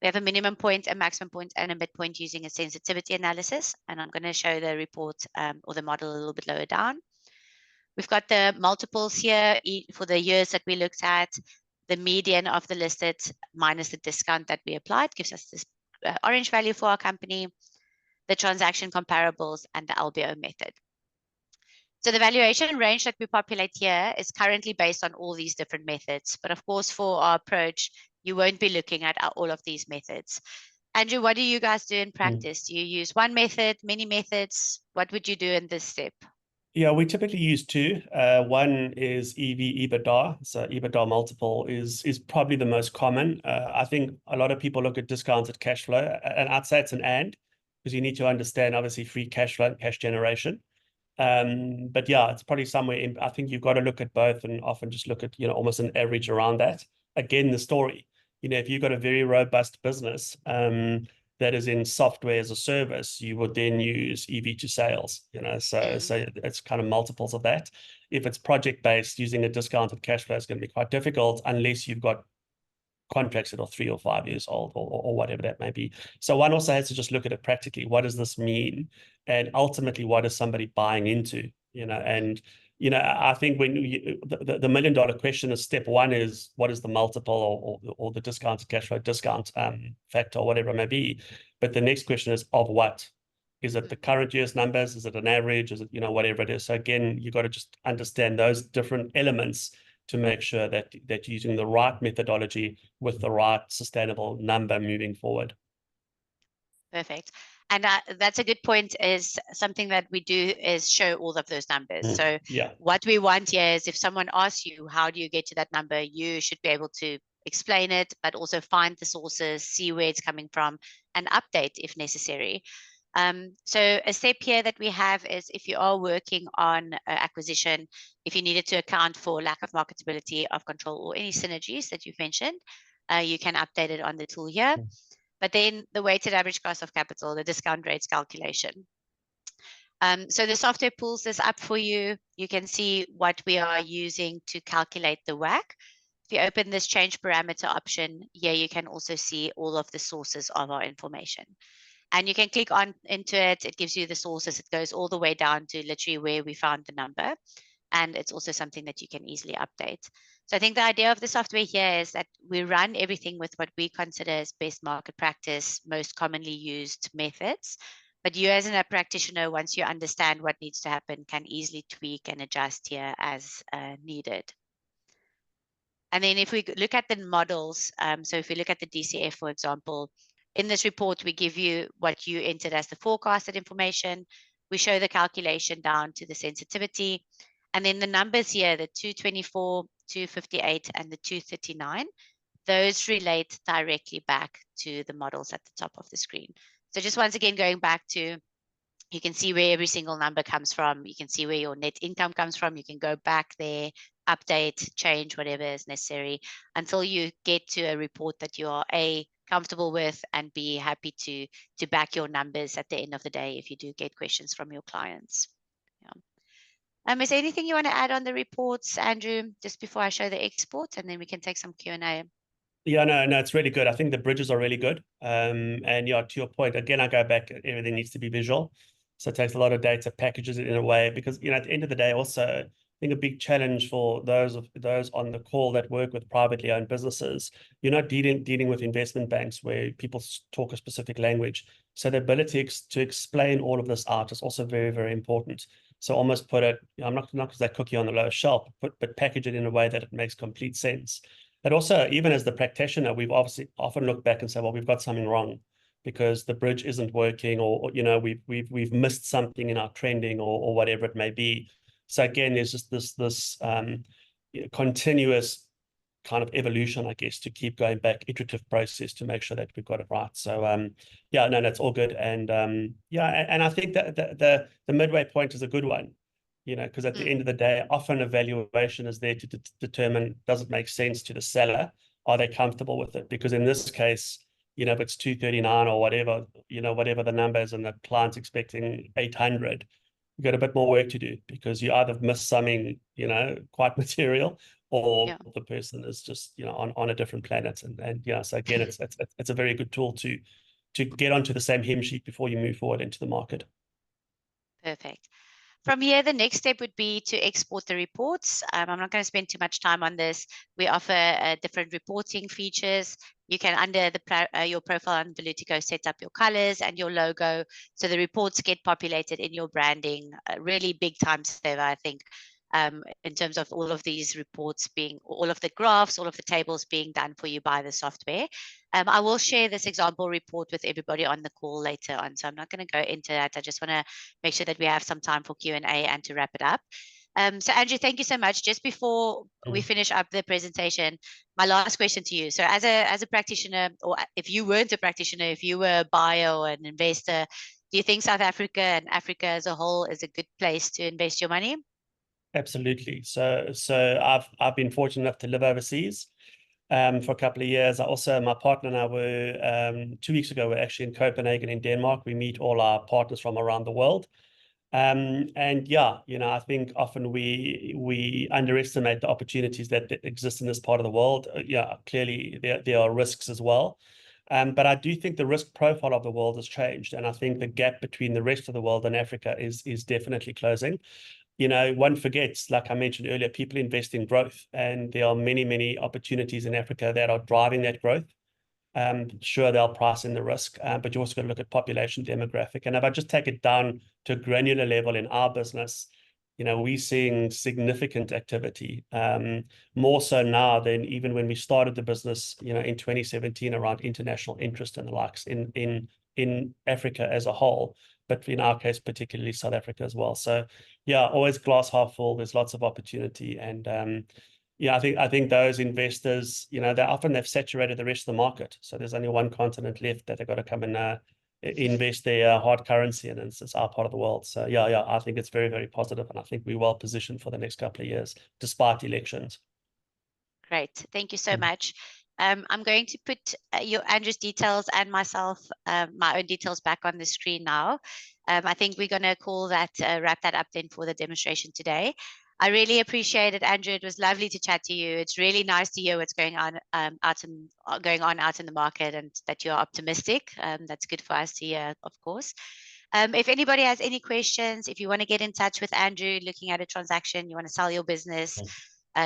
[SPEAKER 1] We have a minimum point, a maximum point, and a midpoint using a sensitivity analysis. And I'm going to show the report or the model a little bit lower down. We've got the multiples here for the years that we looked at. The median of the listed minus the discount that we applied gives us this orange value for our company, the transaction comparables, and the LBO method. So the valuation range that we populate here is currently based on all these different methods. But of course, for our approach, you won't be looking at all of these methods. Andrew, what do you guys do in practice? Do you use one method, many methods? What would you do in this step?
[SPEAKER 2] Yeah, we typically use two. One is EBITDA. So EBITDA multiple is probably the most common. I think a lot of people look at discounted cash flow, and I'd say it's an and, because you need to understand obviously free cash flow and cash generation. But yeah, it's probably somewhere in, I think you've got to look at both and often just look at, almost an average around that. Again, the story, if you've got a very robust business, that is in software as a service, you would then use EV to sales, so it's kind of multiples of that. If it's project-based, using a discounted cash flow is going to be quite difficult unless you've got contracts that are 3 or 5 years old or whatever that may be. So one also has to just look at it practically. What does this mean? And ultimately, what is somebody buying into? And I think when the $1 million question is, step one is, what is the multiple or the discounted cash flow discount factor or whatever it may be. But the next question is, of what? Is it the current year's numbers? Is it an average? Is it, whatever it is? So again, you've got to just understand those different elements to make sure that you're using the right methodology with the right sustainable number moving forward.
[SPEAKER 1] Perfect. And that's a good point, is something that we do is show all of those numbers. So what we want here is, if someone asks you, how do you get to that number, you should be able to explain it, but also find the sources, see where it's coming from, and update if necessary. So a step here that we have is, if you are working on acquisition, if you needed to account for lack of marketability, of control, or any synergies that you've mentioned, you can update it on the tool here. But then the weighted average cost of capital, the discount rates calculation. So the software pulls this up for you. You can see what we are using to calculate the WACC. If you open this change parameter option here, you can also see all of the sources of our information. And you can click into it. It gives you the sources. It goes all the way down to literally where we found the number. And it's also something that you can easily update. So I think the idea of the software here is that we run everything with what we consider as best market practice, most commonly used methods. But you as a practitioner, once you understand what needs to happen, can easily tweak and adjust here as needed. And then if we look at the models, so if we look at the DCF, for example, in this report, we give you what you entered as the forecasted information. We show the calculation down to the sensitivity. And then the numbers here, the 224, 258, and the 239, those relate directly back to the models at the top of the screen. So just once again, going back to, you can see where every single number comes from. You can see where your net income comes from. You can go back there, update, change whatever is necessary until you get to a report that you are comfortable with and be happy to back your numbers at the end of the day if you do get questions from your clients. Yeah. Is there anything you want to add on the reports, Andrew, just before I show the export, and then we can take some Q&A?
[SPEAKER 2] Yeah, no, it's really good. I think the bridges are really good. And yeah, to your point, again, I go back, everything needs to be visual. So it takes a lot of data, packages it in a way, because, at the end of the day, also, I think a big challenge for those on the call that work with privately owned businesses, you're not dealing with investment banks where people talk a specific language. So the ability to explain all of this out is also very, very important. So almost put it, I'm not going to say cookie on the lower shelf, but package it in a way that it makes complete sense. But also, even as the practitioner, we've obviously often looked back and say, well, we've got something wrong because the bridge isn't working, or we've missed something in our trending, or whatever it may be. So again, there's just this continuous kind of evolution, I guess, to keep going back, iterative process to make sure that we've got it right. So yeah, no, that's all good. And yeah, and I think that the midway point is a good one. Because at the end of the day, often a valuation is there to determine, does it make sense to the seller? Are they comfortable with it? Because in this case, if it's 239 or whatever, whatever the number is, and the client's expecting 800, you've got a bit more work to do, because you either miss something, quite material, or the person is just, on a different planet. And yeah, so again, it's a very good tool to get onto the same hymn sheet before you move forward into the market.
[SPEAKER 1] Perfect. From here, the next step would be to export the reports. I'm not going to spend too much time on this. We offer different reporting features. You can, under your profile on Valutico, set up your colors and your logo, so the reports get populated in your branding. Really big time saver, I think, in terms of all of these reports all of the graphs, all of the tables being done for you by the software. I will share this example report with everybody on the call later on, so I'm not going to go into that. I just want to make sure that we have some time for Q&A and to wrap it up. So Andrew, thank you so much. Just before we finish up the presentation, my last question to you. So as a practitioner, or if you weren't a practitioner, if you were a buyer or an investor, do you think South Africa and Africa as a whole is a good place to invest your money?
[SPEAKER 2] Absolutely. So I've been fortunate enough to live overseas for a couple of years. My partner and I were 2 weeks ago, we're actually in Copenhagen in Denmark. We meet all our partners from around the world. And yeah, I think often we underestimate the opportunities that exist in this part of the world. Yeah, clearly there are risks as well. But I do think the risk profile of the world has changed. And I think the gap between the rest of the world and Africa is definitely closing. One forgets, like I mentioned earlier, people invest in growth, and there are many, many opportunities in Africa that are driving that growth. Sure, they'll price in the risk, but you also got to look at population demographic. And if I just take it down to a granular level in our business, we're seeing significant activity, more so now than even when we started the business, in 2017, around international interest and the likes in Africa as a whole, but in our case, particularly South Africa as well. So yeah, always glass half full. There's lots of opportunity. And yeah, I think those investors, they've saturated the rest of the market. So there's only one continent left that they've got to come and invest their hard currency in, and it's our part of the world. So yeah, I think it's very, very positive, and I think we're well positioned for the next couple of years, despite elections.
[SPEAKER 1] Great, thank you so much. I'm going to put Andrew's details and myself, my own details, back on the screen now. I think we're going to wrap that up then for the demonstration today. I really appreciate it, Andrew. It was lovely to chat to you. It's really nice to hear what's going on out in the market, and that you're optimistic. That's good for us to hear, of course. If anybody has any questions, if you want to get in touch with Andrew, looking at a transaction, you want to sell your business,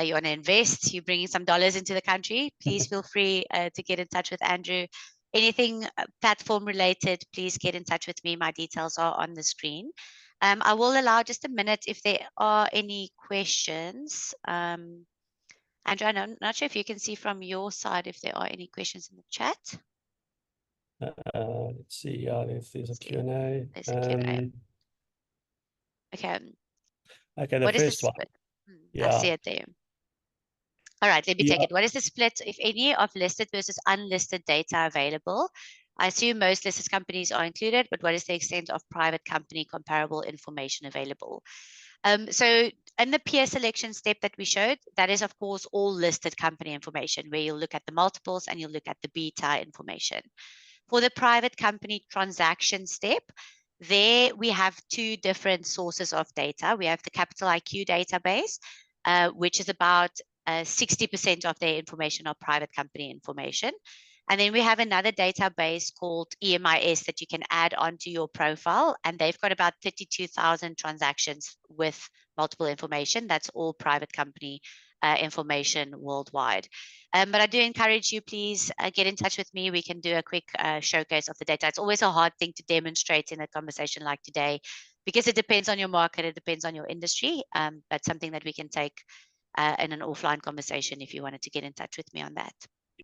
[SPEAKER 1] you want to invest, you're bringing some dollars into the country, please feel free to get in touch with Andrew. Anything platform related, please get in touch with me. My details are on the screen. I will allow just a minute if there are any questions. Andrew, I'm not sure if you can see from your side if there are any questions in the chat.
[SPEAKER 2] Let's see. Yeah, there's a Q&A.
[SPEAKER 1] There's a Q&A. Okay.
[SPEAKER 2] Okay, the first one.
[SPEAKER 1] I see it there. All right, let me take it. What is the split, if any, of listed versus unlisted data available? I assume most listed companies are included, but what is the extent of private company comparable information available? So in the peer selection step that we showed, that is, of course, all listed company information, where you'll look at the multiples and you'll look at the beta information. For the private company transaction step, there we have two different sources of data. We have the Capital IQ database, which is about 60% of their information are private company information. And then we have another database called EMIS that you can add onto your profile. And they've got about 32,000 transactions with multiple information. That's all private company information worldwide. But I do encourage you, please get in touch with me. We can do a quick showcase of the data. It's always a hard thing to demonstrate in a conversation like today, because it depends on your market, it depends on your industry, but something that we can take in an offline conversation if you wanted to get in touch with me on that.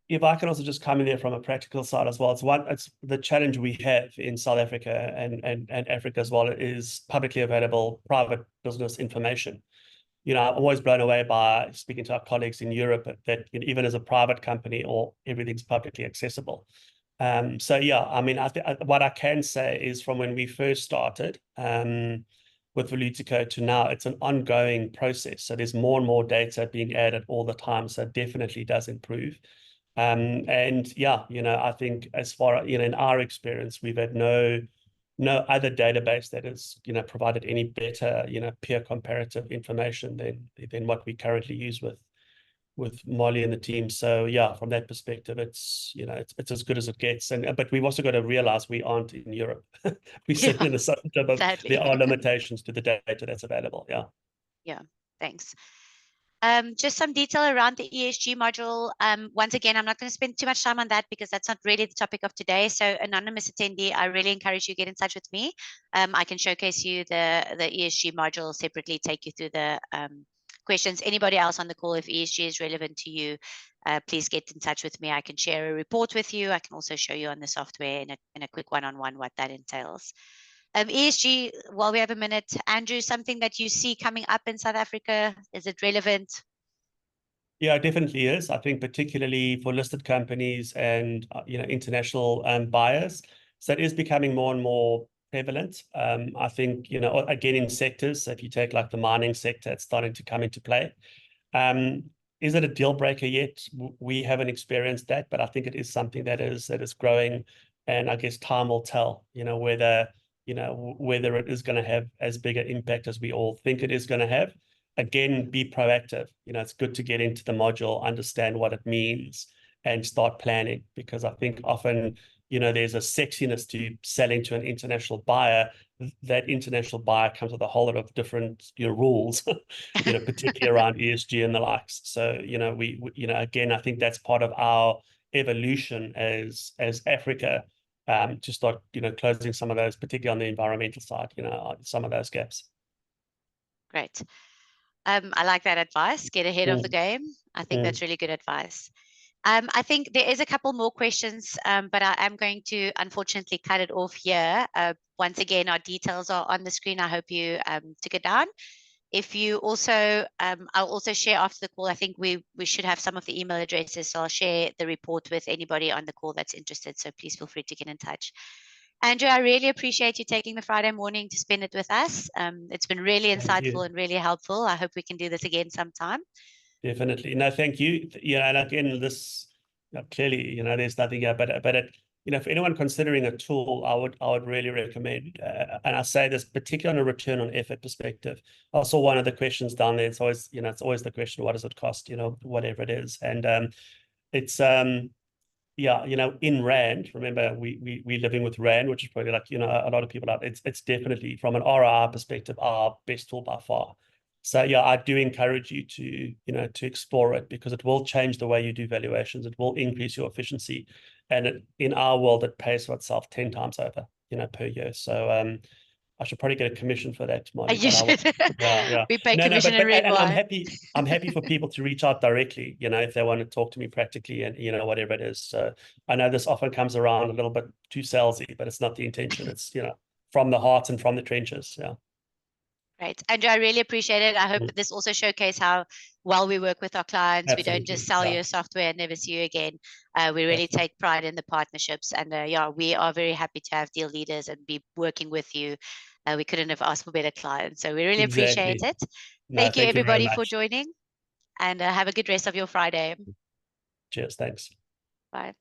[SPEAKER 2] If I can also just come in there from a practical side as well, it's the challenge we have in South Africa and Africa as well is publicly available private business information. You know, I'm always blown away by speaking to our colleagues in Europe that even as a private company, or everything's publicly accessible. So yeah, I mean, what I can say is from when we first started with Valutico to now, it's an ongoing process. So there's more and more data being added all the time. So it definitely does improve. And yeah, you know, I think as far as, you know, in our experience, we've had no other database that has, you know, provided any better, you know, peer comparative information than what we currently use with Molly and the team. So yeah, from that perspective, it's, you know, it's as good as it gets. And but we've also got to realize we aren't in Europe. We sit in the southern tip of, there are limitations to the data that's available. Yeah.
[SPEAKER 1] Yeah, thanks. Just some detail around the ESG module. Once again, I'm not going to spend too much time on that because that's not really the topic of today. So anonymous attendee, I really encourage you to get in touch with me. I can showcase you the ESG module separately, take you through the questions. Anybody else on the call, if ESG is relevant to you, please get in touch with me. I can share a report with you. I can also show you on the software in a quick one-on-one what that entails. ESG, while we have a minute, Andrew, something that you see coming up in South Africa, is it relevant?
[SPEAKER 2] Yeah, it definitely is. I think particularly for listed companies and you know, international buyers. So it is becoming more and more prevalent. I think, you know, again, in sectors, so if you take like the mining sector, it's starting to come into play. Is it a deal breaker yet? We haven't experienced that, but I think it is something that is growing, and I guess time will tell, you know, whether it is going to have as big an impact as we all think it is going to have. Again, be proactive. You know, it's good to get into the module, understand what it means, and start planning, because I think often, you know, there's a sexiness to selling to an international buyer. That international buyer comes with a whole lot of different, you know, rules, you know, particularly around ESG and the likes. So, you know, we you know, again, I think that's part of our evolution as Africa, to start, you know, closing some of those, particularly on the environmental side, you know, some of those gaps.
[SPEAKER 1] Great. I like that advice. Get ahead of the game. I think that's really good advice. I think there is a couple more questions, but I am going to unfortunately cut it off here. Once again, our details are on the screen. I hope you took it down. If you also, I'll also share after the call. I think we should have some of the email addresses, so I'll share the report with anybody on the call that's interested. So please feel free to get in touch. Andrew, I really appreciate you taking the Friday morning to spend it with us. It's been really insightful and really helpful. I hope we can do this again sometime.
[SPEAKER 2] Definitely. No, thank you. Yeah, and again, this, you know, clearly, you know, there's nothing here, but it, you know, for anyone considering a tool, I would really recommend, and I say this particularly on a return on effort perspective. I saw one of the questions down there. It's always, you know, it's always the question, what does it cost? You know, whatever it is, and it's yeah, you know, in Rand, remember we living with Rand, which is probably like, you know, a lot of people out. It's definitely from an ROI perspective our best tool by far. So yeah, I do encourage you to, you know, to explore it, because it will change the way you do valuations. It will increase your efficiency, and in our world, it pays for itself 10 times over, you know, per year. So I should probably get a commission for that, Molly.
[SPEAKER 1] You should.
[SPEAKER 2] Yeah.
[SPEAKER 1] We pay commission in red
[SPEAKER 2] and
[SPEAKER 1] wine.
[SPEAKER 2] I'm happy for people to reach out directly, you know, if they want to talk to me practically, and, you know, whatever it is. So I know this often comes around a little bit too salesy, but it's not the intention. It's, you know, from the heart and from the trenches. Yeah.
[SPEAKER 1] Great. Andrew, I really appreciate it. I hope this also showcases how well we work with our clients.
[SPEAKER 2] Absolutely.
[SPEAKER 1] We don't just sell you software and never see you again. We really take pride in the partnerships. And yeah, we are very happy to have deal leaders and be working with you we couldn't have asked for better clients. So we really appreciate
[SPEAKER 2] Exactly.
[SPEAKER 1] it.
[SPEAKER 2] No,
[SPEAKER 1] Thank you,
[SPEAKER 2] thank you very
[SPEAKER 1] everybody, for
[SPEAKER 2] much.
[SPEAKER 1] joining, and have a good rest of your Friday.
[SPEAKER 2] Cheers. Thanks.
[SPEAKER 1] Bye.